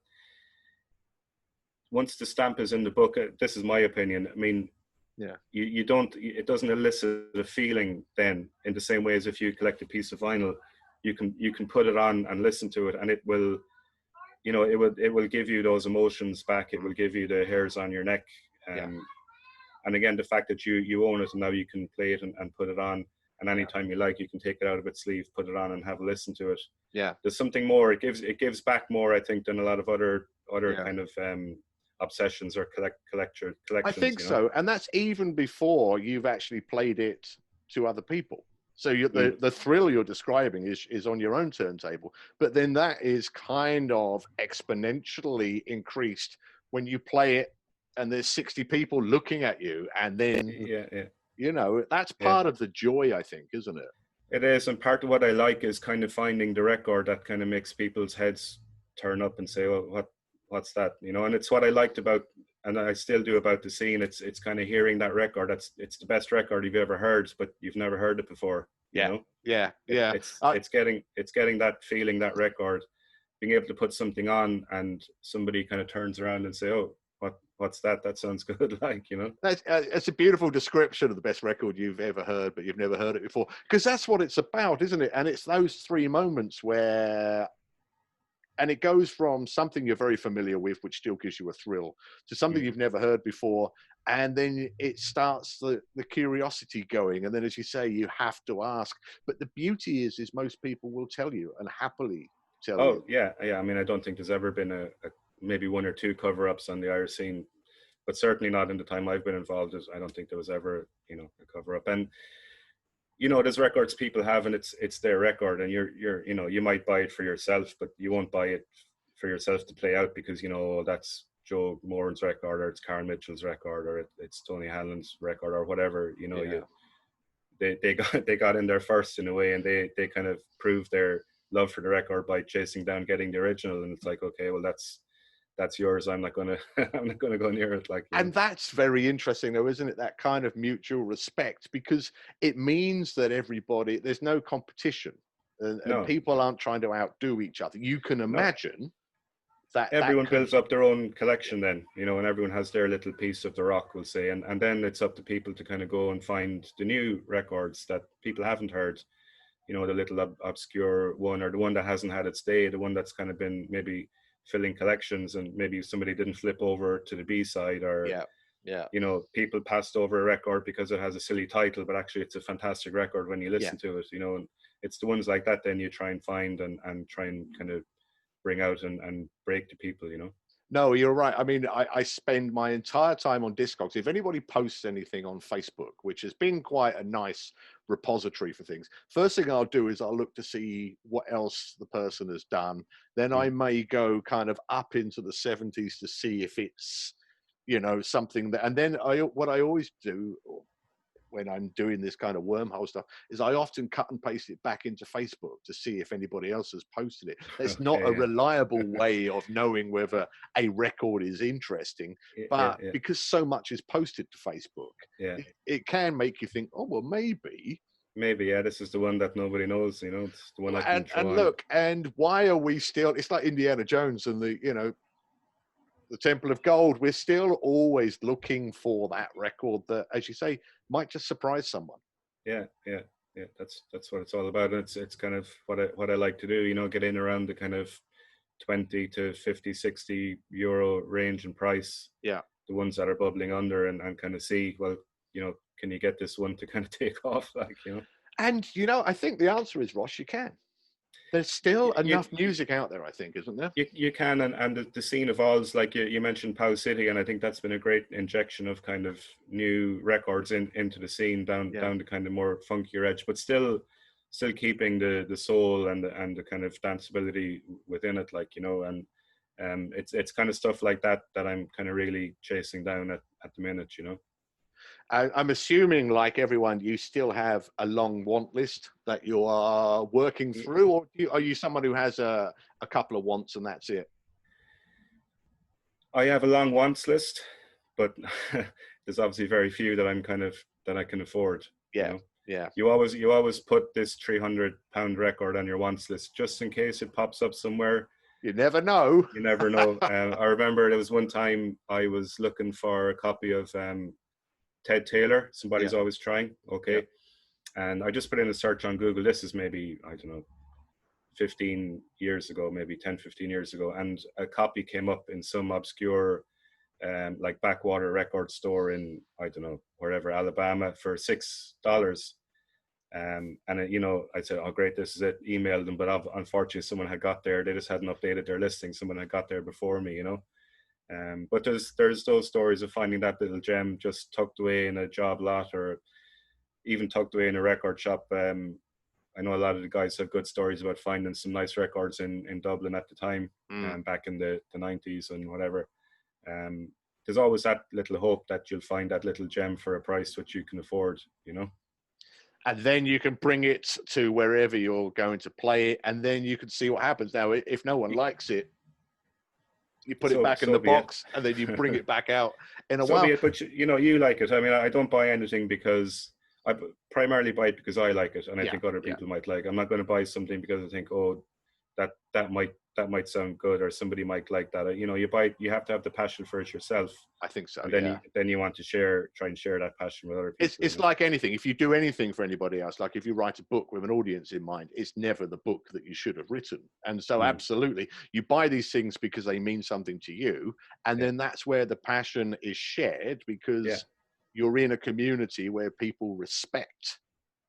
once the stamp is in the book, this is my opinion. I mean, it doesn't elicit a feeling then in the same way as if you collect a piece of vinyl. You can put it on and listen to it, and it will. It will give you those emotions back. It will give you the hairs on your neck. And again, the fact that you own it, and now you can play it and put it on, and anytime you like, you can take it out of its sleeve, put it on, and have a listen to it. There's something more. It gives back more, I think, than a lot of other kind of obsessions or collections. I think so, and that's even before you've actually played it to other people. So the thrill you're describing is on your own turntable, but then that is kind of exponentially increased when you play it and there's 60 people looking at you, and then that's Yeah. part of the joy, I think, isn't it? It is, and part of what I like is kind of finding the record that kind of makes people's heads turn up and say, "Well, what's that?" And it's what I liked about, and I still do about the scene. It's kind of hearing that record. It's the best record you've ever heard, but you've never heard it before. Yeah. It's getting that feeling, that record, being able to put something on, and somebody kind of turns around and say, "Oh, what's that? That sounds good." It's a beautiful description of the best record you've ever heard, but you've never heard it before, because that's what it's about, isn't it? And it's those three moments where, and it goes from something you're very familiar with, which still gives you a thrill, to something you've never heard before, and then it starts the curiosity going, and then, as you say, you have to ask. But the beauty is most people will tell you, and happily tell you. Oh yeah. I mean, I don't think there's ever been a maybe one or two cover-ups on the Irish scene, but certainly not in the time I've been involved. I don't think there was ever, a cover-up. And there's records people have, and it's their record, and you're you might buy it for yourself, but you won't buy it for yourself to play out because that's Joe Moran's record, or it's Karen Mitchell's record, or it's Tony Hanlon's record, or whatever. They got in there first in a way, and they kind of proved their love for the record by chasing down getting the original, and it's like, okay, well, that's yours. I'm not gonna go near it. And that's very interesting, though, isn't it? That kind of mutual respect, because it means that there's no competition, and people aren't trying to outdo each other. You can imagine that everyone builds up their own collection, then and everyone has their little piece of the rock, we'll say, and then it's up to people to kind of go and find the new records that people haven't heard. The little obscure one, or the one that hasn't had its day, the one that's kind of been maybe filling collections, and maybe somebody didn't flip over to the B-side, or people passed over a record because it has a silly title, but actually it's a fantastic record when you listen to it. And it's the ones like that then you try and find and try and kind of bring out and break to people. No, you're right. I mean, I spend my entire time on Discogs. If anybody posts anything on Facebook, which has been quite a nice repository for things, first thing I'll do is I'll look to see what else the person has done. Then I may go kind of up into the 70s to see if it's, something that, and then what I always do when I'm doing this kind of wormhole stuff is I often cut and paste it back into Facebook to see if anybody else has posted it. It's not a reliable way of knowing whether a record is interesting, but because so much is posted to Facebook, it can make you think, oh, well, maybe, this is the one that nobody knows, it's the one I can throw and on. Look, and why are we still, it's like Indiana Jones and the Temple of Gold. We're still always looking for that record that, as you say, might just surprise someone. Yeah. That's what it's all about. It's kind of what I like to do. Get in around the kind of 20 to 50, 60 euro range in price. Yeah. The ones that are bubbling under, and kind of see, well, can you get this one to kind of take off, And I think the answer is, Ross, you can. There's still enough music out there, I think, isn't there? You can, and the scene evolves. Like you mentioned Pow City, and I think that's been a great injection of kind of new records into the scene, down the kind of more funkier edge, but still keeping the soul and the kind of danceability within it, and it's kind of stuff like that I'm kind of really chasing down at the minute. I'm assuming, like everyone, you still have a long want list that you are working through, or are you someone who has a couple of wants and that's it? I have a long wants list, but there's obviously very few that I can afford. Yeah. You always put this £300 record on your wants list just in case it pops up somewhere. You never know. You never know. I remember there was one time I was looking for a copy of Ted Taylor, Somebody's Always Trying. Okay. And I just put in a search on Google. This is maybe, I don't know, 15 years ago, maybe 10, 15 years ago. And a copy came up in some obscure, like backwater record store in, I don't know, wherever, Alabama, for $6. And I said, oh, great, this is it. Emailed them. But unfortunately, someone had got there. They just hadn't updated their listing. Someone had got there before me, But there's those stories of finding that little gem just tucked away in a job lot, or even tucked away in a record shop. I know a lot of the guys have good stories about finding some nice records in Dublin at the time, back in the 90s and whatever. there's always that little hope that you'll find that little gem for a price which you can afford, you know. And then you can bring it to wherever you're going to play it, and then you can see what happens. Now, if no one likes it, you put it back in the So be it. box, and then you bring it back out in a So while. be it. But you know, you like it. I mean, I don't buy anything because I primarily buy it because I like it, and I think other people might like it. I'm not going to buy something because I think, oh, that might sound good, or somebody might like that. You know, you have to have the passion for it yourself. I think so. And then you want to try and share that passion with other people. It's like anything. If you do anything for anybody else, like if you write a book with an audience in mind, it's never the book that you should have written. And so, absolutely, you buy these things because they mean something to you, and then that's where the passion is shared, because you're in a community where people respect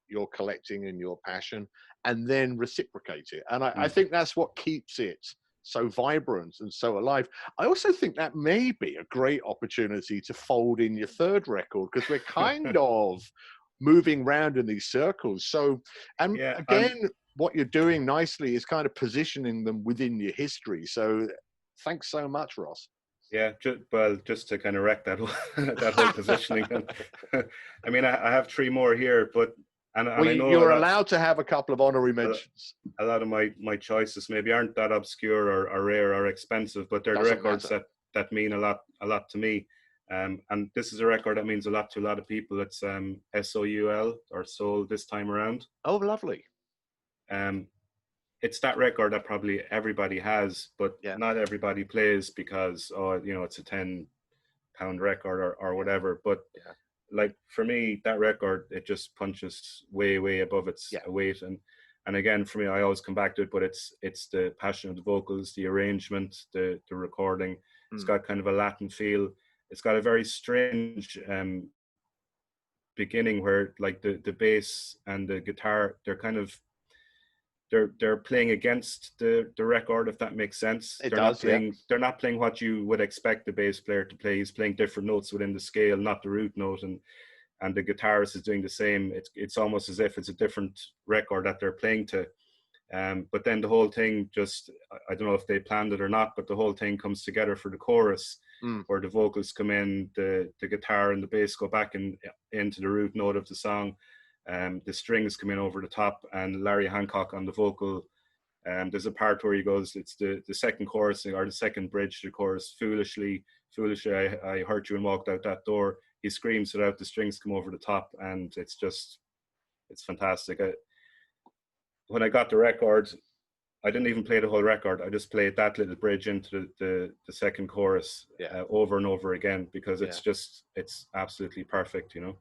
your collecting and your passion, and then reciprocate it. And I think that's what keeps it so vibrant and so alive. I also think that may be a great opportunity to fold in your third record, because we're kind of moving around in these circles. So, and again, what you're doing nicely is kind of positioning them within your history. So thanks so much, Ross. Yeah, just to kind of wreck that that whole positioning. I mean, I have 3 more here, but I know you're allowed to have a couple of honorary mentions. A lot of my choices maybe aren't that obscure or rare or expensive, but they're the records that mean a lot to me. And this is a record that means a lot to a lot of people. It's SOUL, or Soul, This Time Around. Oh, lovely. It's that record that probably everybody has, but not everybody plays because, you know, it's a £10 record or whatever. But like for me, that record, it just punches way above its weight. And again, for me, I always come back to it, but it's the passion of the vocals, the arrangement, the recording. It's got kind of a Latin feel. It's got a very strange beginning where like the bass and the guitar, they're playing against the record, if that makes sense. They're not playing what you would expect the bass player to play. He's playing different notes within the scale, not the root note, and the guitarist is doing the same. It's almost as if it's a different record that they're playing to. But then the whole thing just, I don't know if they planned it or not, but the whole thing comes together for the chorus, where the vocals come in, the guitar and the bass go back into the root note of the song. The strings come in over the top, and Larry Hancock on the vocal. There's a part where he goes, it's the second chorus, or the second bridge to the chorus, foolishly I hurt you and walked out that door. He screams it out, the strings come over the top, and it's fantastic. When I got the record, I didn't even play the whole record. I just played that little bridge into the second chorus over and over again, because it's absolutely perfect, you know.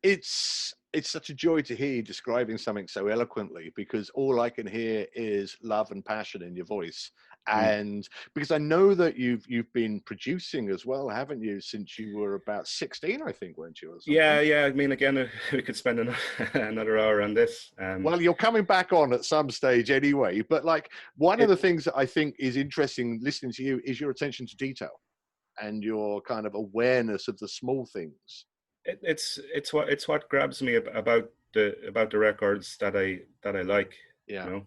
It's such a joy to hear you describing something so eloquently, because all I can hear is love and passion in your voice. And because I know that you've been producing as well, haven't you, since you were about 16, I think, weren't you? Or something? Yeah. I mean, again, we could spend another hour on this. Well, you're coming back on at some stage anyway. But like, one of the things that I think is interesting listening to you is your attention to detail and your kind of awareness of the small things. It's what grabs me about the records that I like, you know.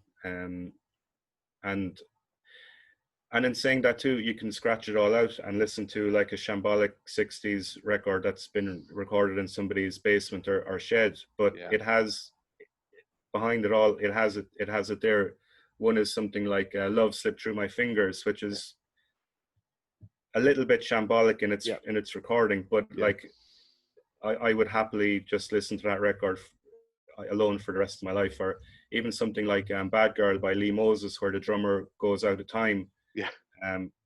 And in saying that too, you can scratch it all out and listen to like a shambolic 60s record that's been recorded in somebody's basement or shed, but it has behind it all, it has it there. One is something like Love Slipped Through My Fingers, which is a little bit shambolic in its recording, but like I would happily just listen to that record alone for the rest of my life. Or even something like Bad Girl by Lee Moses, where the drummer goes out of time.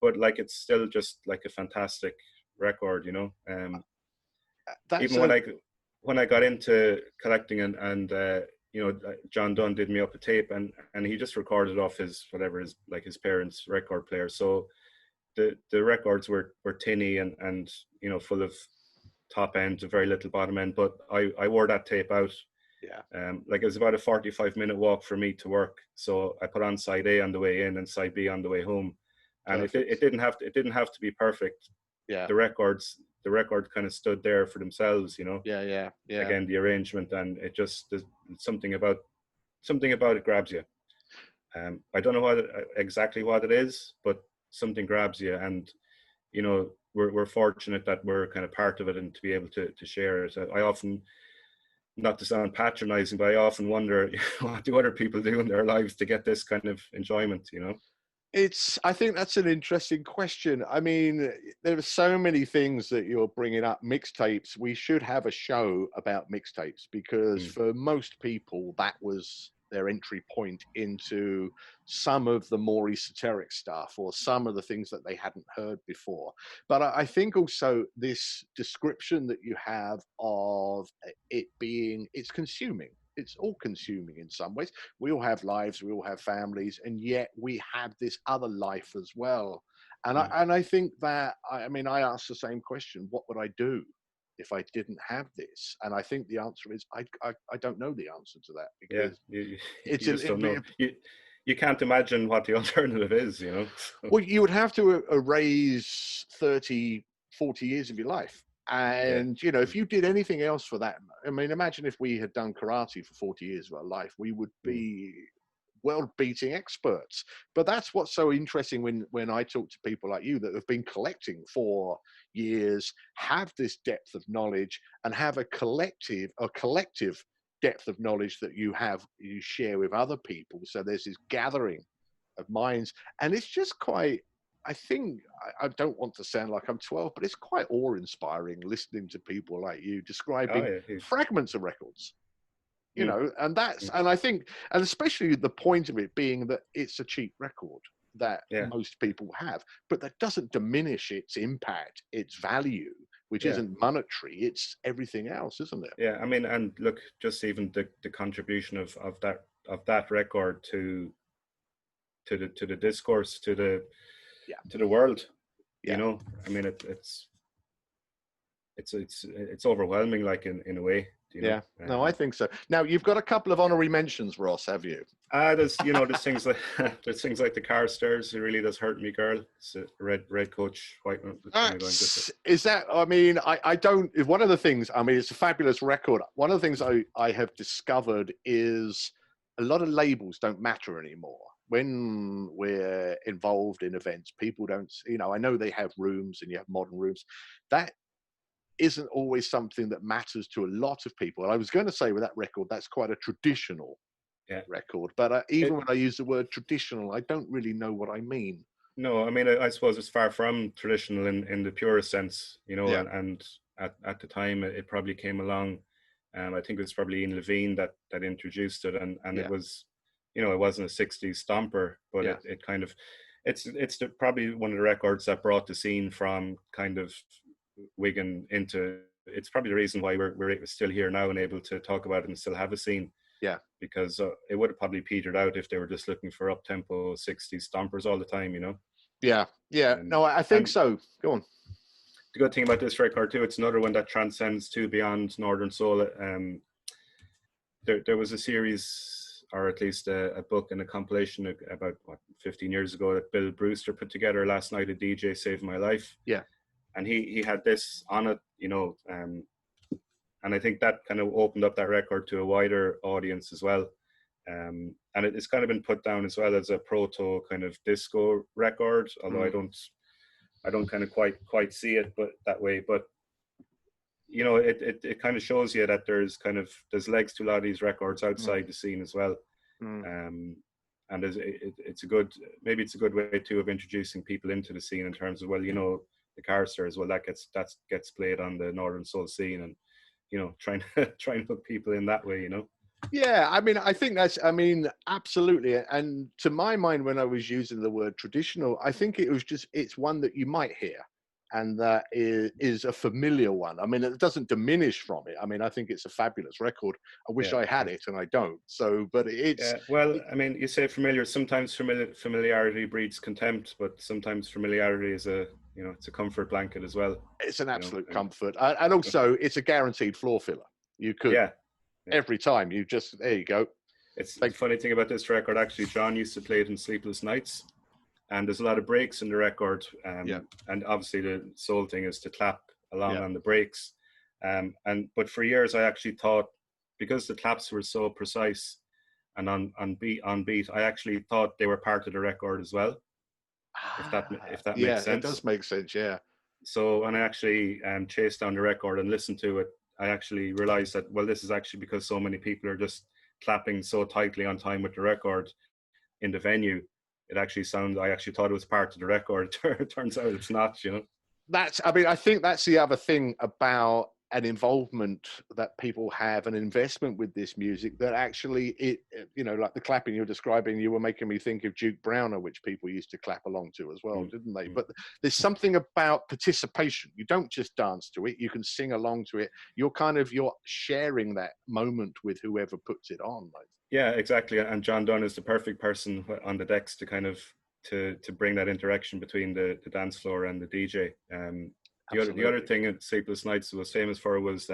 But like, it's still just like a fantastic record, you know. Even when I got into collecting and you know, John Dunn did me up a tape, and he just recorded off his parents' record player. So the records were tinny and you know, full of top end to very little bottom end, but I wore that tape out. Like, it was about a 45-minute walk for me to work, so I put on side A on the way in and side B on the way home, and it didn't have to be perfect. The record kind of stood there for themselves, you know. Again, the arrangement, and it just, there's something about it grabs you. I don't know exactly what it is, but something grabs you. And you know, we're fortunate that we're kind of part of it and to be able to share it. I often, not to sound patronizing, but I often wonder, what do other people do in their lives to get this kind of enjoyment, you know? I think that's an interesting question. I mean, there are so many things that you're bringing up. Mixtapes. We should have a show about mixtapes because Mm. for most people, that was their entry point into some of the more esoteric stuff or some of the things that they hadn't heard before. But I think also this description that you have of it being, it's consuming. It's all consuming in some ways. We all have lives, we all have families, and yet we have this other life as well. And Mm. I think that I mean I asked the same question: what would I do if I didn't have this? And I think the answer is I don't know the answer to that Yeah, because you it's just don't know. You can't imagine what the alternative is, you know? well, you would have to erase 30, 40 years of your life. Yeah. And, if you did anything else for that, I mean, imagine if we had done karate for 40 years of our life, we would Mm. be world-beating experts. But that's what's so interesting when I talk to people like you that have been collecting for years, have this depth of knowledge, and have a collective depth of knowledge that you share with other people. So there's this gathering of minds, and it's just quite. I think I don't want to sound like I'm 12, but it's quite awe-inspiring listening to people like you Oh, describing yeah. fragments of records, Mm. Mm. and I think, and especially the point of it being that it's a cheap record that Yeah. most people have, but that doesn't diminish its impact, its value, which Yeah. isn't monetary, it's everything else, isn't it? Yeah. I mean, and look, just even the contribution of that record to the discourse, Yeah, to the world, you yeah. know. I mean, it's overwhelming, like, in a way, you know. Yeah, no, I think so. Now you've got a couple of honorary mentions, Ross, have you? There's things like there's things like the car stairs. It really does hurt me, girl. It's a red coach, white one. Kind of going just Is that, I mean, I don't, one of the things, I mean, it's a fabulous record. One of the things I have discovered is a lot of labels don't matter anymore. When we're involved in events, people don't, I know they have rooms and you have modern rooms. That isn't always something that matters to a lot of people. I was going to say with that record, that's quite a traditional yeah. record. But even It, when I use the word traditional, I don't really know what I mean. no, I mean, I suppose it's far from traditional in the purest sense, you know. Yeah, And at the time, it probably came along. I think it was probably Ian Levine that introduced it, and it yeah, was, you know, it wasn't a '60s stomper, but yeah. it kind of, probably one of the records that brought the scene from kind of Wigan into. It's probably the reason why we're still here now and able to talk about it and still have a scene. Yeah. Because it would have probably petered out if they were just looking for up-tempo 60s stompers all the time, you know. Yeah, yeah. No, I think And so. Go on. the good thing about this record too, it's another one that transcends to beyond Northern Soul. There was a series, or at least a book and a compilation about 15 years ago that Bill Brewster put together. Last Night a DJ Saved My Life. Yeah. And he had this on it, you know, and I think that kind of opened up that record to a wider audience as well. And it's kind of been put down as well as a proto kind of disco record, although I don't kind of quite see it but that way. But you know, it kind of shows you that there's legs to a lot of these records outside the scene as well. And it's a good way too of introducing people into the scene in terms of, well, you know, the car stairs, well, that gets played on the Northern Soul scene, and you know, trying to put people in that way, you know. Yeah, I mean, I think absolutely. And to my mind, when I was using the word traditional, I think it's one that you might hear, and that is a familiar one. I mean, it doesn't diminish from it. I mean, I think it's a fabulous record. I wish I had it, and I don't. So, but it's. Yeah, well, I mean, you say familiar. Sometimes familiarity breeds contempt, but sometimes familiarity is it's a comfort blanket as well. It's an absolute comfort, and also it's a guaranteed floor filler. You could every time there you go. It's the funny thing about this record. Actually, John used to play it in Sleepless Nights, and there's a lot of breaks in the record. And obviously the soul thing is to clap along on the breaks. But for years I actually thought, because the claps were so precise and on beat, I actually thought they were part of the record as well. If that makes sense. It does make sense. Yeah. So when I actually chased down the record and listened to it, I actually realized that, well, this is actually because so many people are just clapping so tightly on time with the record in the venue. It actually sounded, I actually thought it was part of the record. It turns out it's not, you know. I think that's the other thing about an involvement that people have, an investment with this music, that actually like the clapping you're describing, you were making me think of Duke Browner, which people used to clap along to as well, didn't they? But there's something about participation. You don't just dance to it, you can sing along to it. You're sharing that moment with whoever puts it on. Yeah, exactly. And John Dunn is the perfect person on the decks to kind of to bring that interaction between the dance floor and the DJ. The other thing at Sleepless Nights was famous for was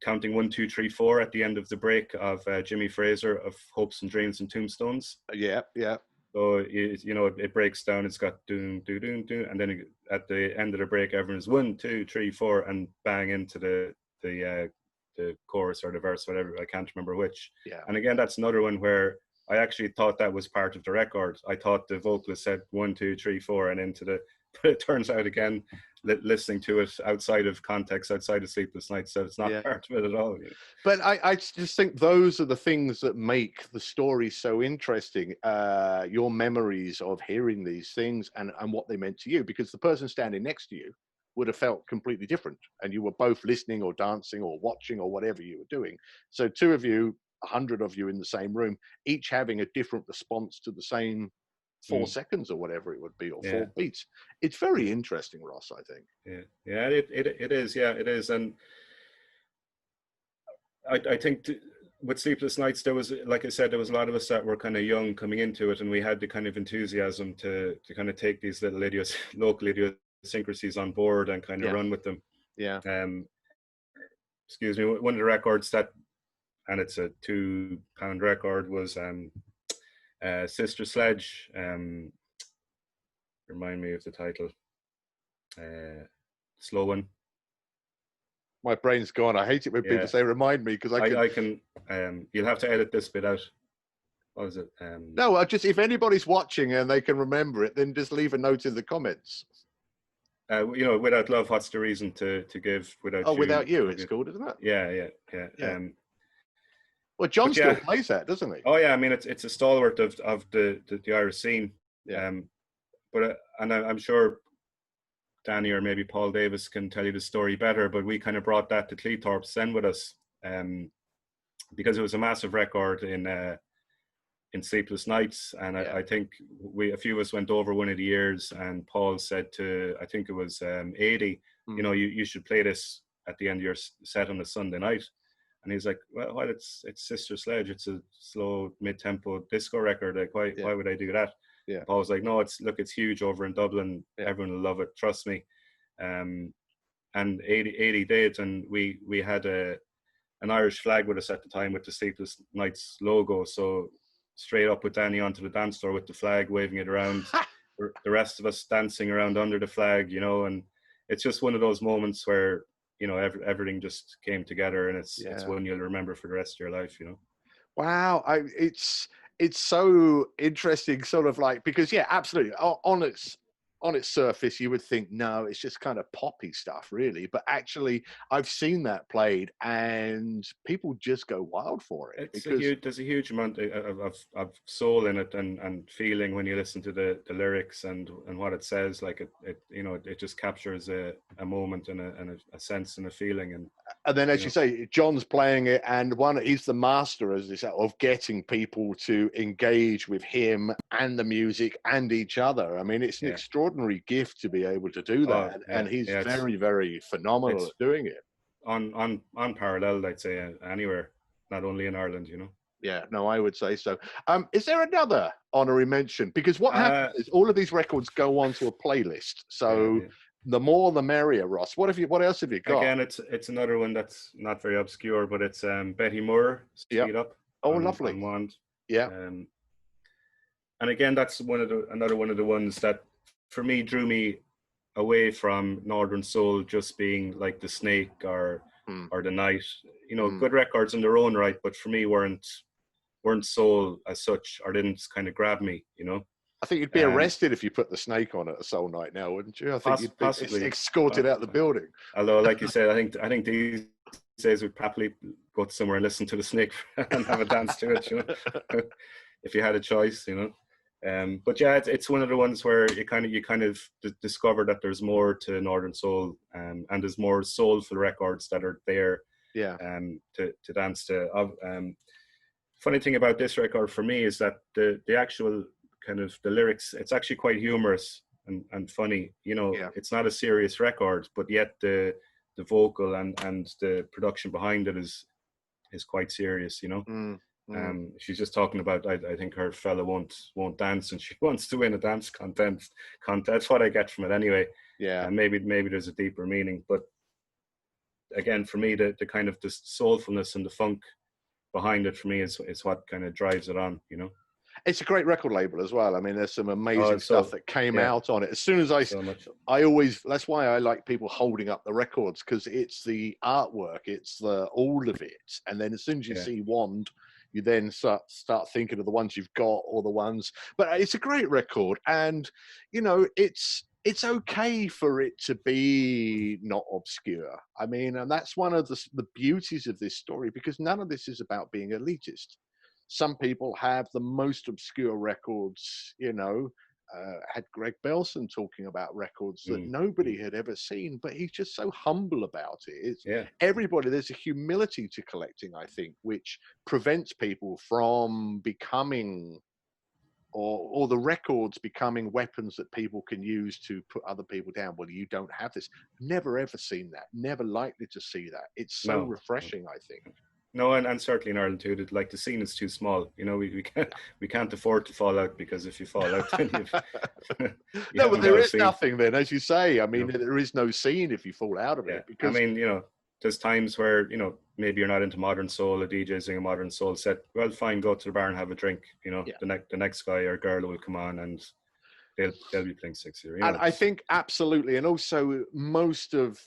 counting 1, 2, 3, 4 at the end of the break of Jimmy Fraser of Hopes and Dreams and Tombstones. Yeah. So it breaks down. It's got doom, doom, doom, doom, and then at the end of the break, everyone's 1, 2, 3, 4, and bang into the chorus or the verse, whatever. I can't remember which. Yeah. And again, that's another one where I actually thought that was part of the record. I thought the vocalist said 1, 2, 3, 4, and into the. But it turns out, again, listening to it outside of context, outside of Sleepless Nights, that it's not part of it at all. But I just think those are the things that make the story so interesting. Your memories of hearing these things and what they meant to you, because the person standing next to you would have felt completely different, and you were both listening or dancing or watching or whatever you were doing. So 2 of you, 100 of you in the same room, each having a different response to the same 4 seconds or whatever it would be, or 4 beats. It's very interesting, Ross, I think. It is. Yeah, it is. And I think with Sleepless Nights, there was, like I said, there was a lot of us that were kind of young coming into it, and we had the kind of enthusiasm to kind of take these little local idiosyncrasies on board and kind of run with them. Yeah. Excuse me. One of the records that, and it's a £2 record, was Sister Sledge. Remind me of the title. Slow one. My brain's gone. I hate it when people say "remind me," because I can. You'll have to edit this bit out. What was it? No, if anybody's watching and they can remember it, then just leave a note in the comments. Without love, what's the reason to give without you? Without you, it's called, isn't it? Yeah. Well, John still plays that, doesn't he? Oh yeah, I mean it's a stalwart of the Irish scene. Yeah. And I'm sure Danny or maybe Paul Davis can tell you the story better, but we kind of brought that to Cleethorpes then with us, because it was a massive record in Sleepless Nights, and I think a few of us went over one of the years, and Paul said to, I think it was Adi, you should play this at the end of your set on a Sunday night. And he's like, well, it's Sister Sledge. It's a slow, mid-tempo disco record. Like, why would I do that? Yeah. Paul was like, no, it's huge over in Dublin. Yeah. Everyone will love it. Trust me. And 80 did, and we had an Irish flag with us at the time with the Sleepless Nights logo. So straight up with Danny onto the dance floor with the flag, waving it around. The rest of us dancing around under the flag, and it's just one of those moments where, everything just came together, and it's one you'll remember for the rest of your life, Wow. It's so interesting, sort of like, because absolutely, on its surface you would think, no, it's just kind of poppy stuff, really, but actually I've seen that played and people just go wild for it. There's a huge amount of soul in it and feeling when you listen to the lyrics and what it says. Like it just captures a moment and a sense and a feeling, and then, as you say, John's playing it, and he's the master, as they say, of getting people to engage with him and the music and each other. I mean, it's an extraordinary gift to be able to do that, and he's very, very phenomenal at doing it. Unparalleled, I'd say, anywhere, not only in Ireland, Yeah, no, I would say so. Is there another honorary mention? Because what happens is all of these records go onto a playlist, so. The more, the merrier, Ross. What else have you got? Again, it's another one that's not very obscure, but it's Betty Moore, Speed Up. Oh, lovely. On Wand. Yeah. And again, that's another one of the ones that, for me, drew me away from Northern Soul just being like the Snake or the Night. Good records in their own right, but for me weren't soul as such, or didn't kind of grab me. I think you'd be arrested if you put the snake on at a soul night now, wouldn't you? I think you'd be possibly escorted out the building. Although, like you said, I think these days we'd happily go to somewhere and listen to the snake and have a dance to it, you know, if you had a choice, you know. But yeah, it's one of the ones where you kind of discover that there's more to Northern Soul, and there's more soulful records that are there, yeah, to dance to. Funny thing about this record for me is that the actual kind of the lyrics, it's actually quite humorous and funny, you know. Yeah. It's not a serious record, but yet the vocal and the production behind it is quite serious, you know. She's just talking about I think her fella won't dance and she wants to win a dance contest. That's what I get from it anyway. Yeah. And maybe there's a deeper meaning, but again, for me, the kind of the soulfulness and the funk behind it for me is what kind of drives it on, you know. It's a great record label as well. I mean, there's some amazing stuff that came out on it. As soon as I always, that's why I like people holding up the records, because it's the artwork, it's the all of it. And then as soon as you see Wand, you then start thinking of the ones you've got or the ones, but it's a great record. And, you know, it's okay for it to be not obscure. I mean, and that's one of the beauties of this story, because none of this is about being elitist. Some people have the most obscure records, you know, had Greg Belson talking about records that nobody had ever seen, but he's just so humble about it. Everybody, there's a humility to collecting, I think, which prevents people from becoming, or the records becoming weapons that people can use to put other people down. Well, you don't have this. Never ever seen that. Never likely to see that. It's so refreshing, I think. No, and certainly in Ireland too. Like the scene is too small. You know, we can't afford to fall out, because if you fall out, then no, but there is nothing then, as you say. I mean, there is no scene if you fall out of it. Because I mean, you know, there's times where, you know, maybe you're not into modern soul, a DJ sing a modern soul set. Well, fine, go to the bar and have a drink. You know, the next guy or girl will come on and they'll be playing sexier. You know? And I think absolutely, and also most of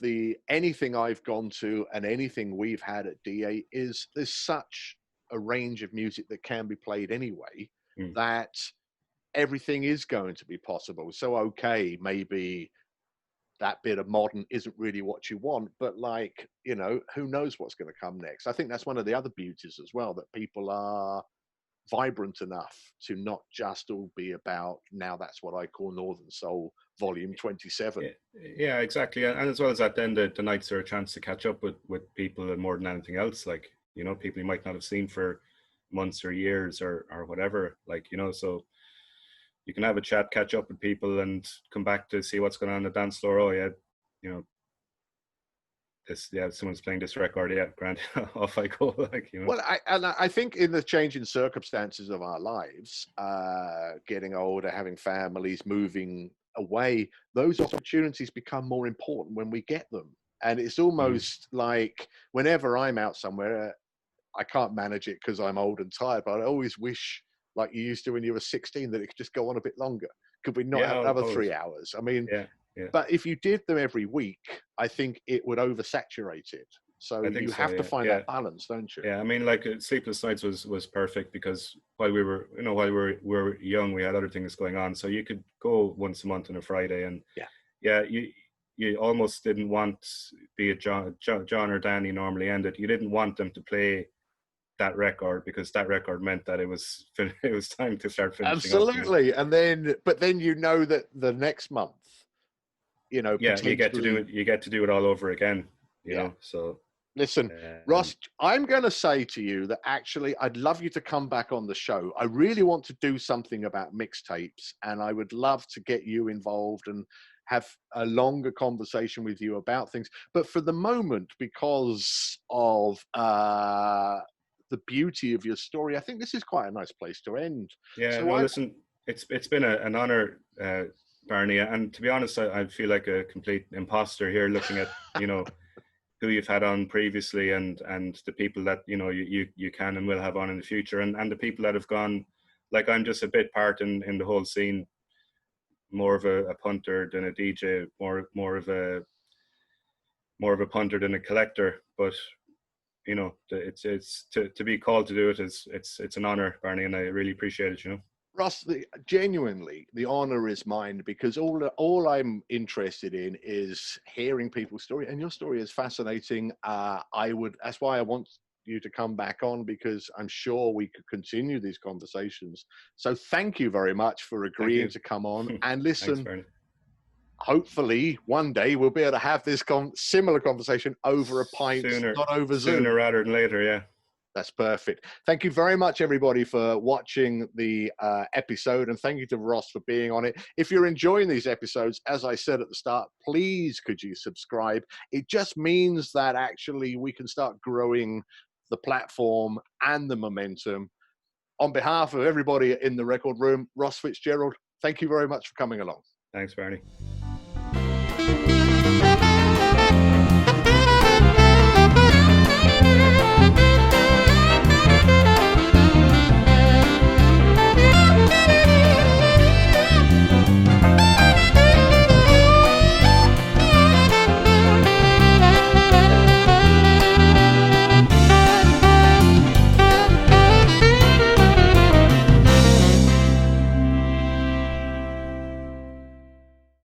anything I've gone to and anything we've had at DA is there's such a range of music that can be played anyway that everything is going to be possible. So okay, maybe that bit of modern isn't really what you want, but like, you know, who knows what's going to come next? I think that's one of the other beauties as well, that people are vibrant enough to not just all be about, now that's what I call Northern Soul Volume 27. Yeah, exactly. And as well as that, then the nights are a chance to catch up with people, and more than anything else, like, you know, people you might not have seen for months or years or whatever, like, you know, so you can have a chat, catch up with people, and come back to see what's going on the dance floor. Oh yeah, you know, someone's playing this record, grand, off I go, like, you know. Well, I think in the changing circumstances of our lives, getting older, having families, moving away, those opportunities become more important when we get them. And it's almost like whenever I'm out somewhere, I can't manage it because I'm old and tired, but I always wish, like you used to when you were 16, that it could just go on a bit longer. Could we not have another 3 hours? I mean, but if you did them every week, I think it would oversaturate it. So you have to find that balance, don't you? Yeah, I mean, like Sleepless Nights was perfect, because while we were young, we had other things going on. So you could go once a month on a Friday, and you almost didn't want, be it John or Danny normally ended, you didn't want them to play that record, because that record meant that it was time to start finishing. Absolutely. Up, but then you know that the next month, you know, you get to do it all over again, you know. So listen, Ross, I'm going to say to you that actually I'd love you to come back on the show. I really want to do something about mixtapes, and I would love to get you involved and have a longer conversation with you about things. But for the moment, because of the beauty of your story, I think this is quite a nice place to end. Yeah, so listen, it's been an honor, Barney, and to be honest, I feel like a complete imposter here, looking at, you know, who you've had on previously, and the people that, you know, you can and will have on in the future, and the people that have gone. Like, I'm just a bit part in the whole scene, more of a punter than a DJ, more of a punter than a collector, but you know, it's to be called to do it it's an honor, Barney, and I really appreciate it, you know. Russ, genuinely, the honor is mine, because all I'm interested in is hearing people's story, and your story is fascinating. That's why I want you to come back on, because I'm sure we could continue these conversations. So thank you very much for Thank agreeing you. to come on. And Thanks, listen, Bernie. hopefully one day we'll be able to have this similar conversation over a pint, not over Zoom. Sooner rather than later, yeah. That's perfect. Thank you very much, everybody, for watching the episode, and thank you to Ross for being on it. If you're enjoying these episodes, as I said at the start, please could you subscribe? It just means that actually we can start growing the platform and the momentum. On behalf of everybody in the record room, Ross Fitzgerald, thank you very much for coming along. Thanks, Bernie.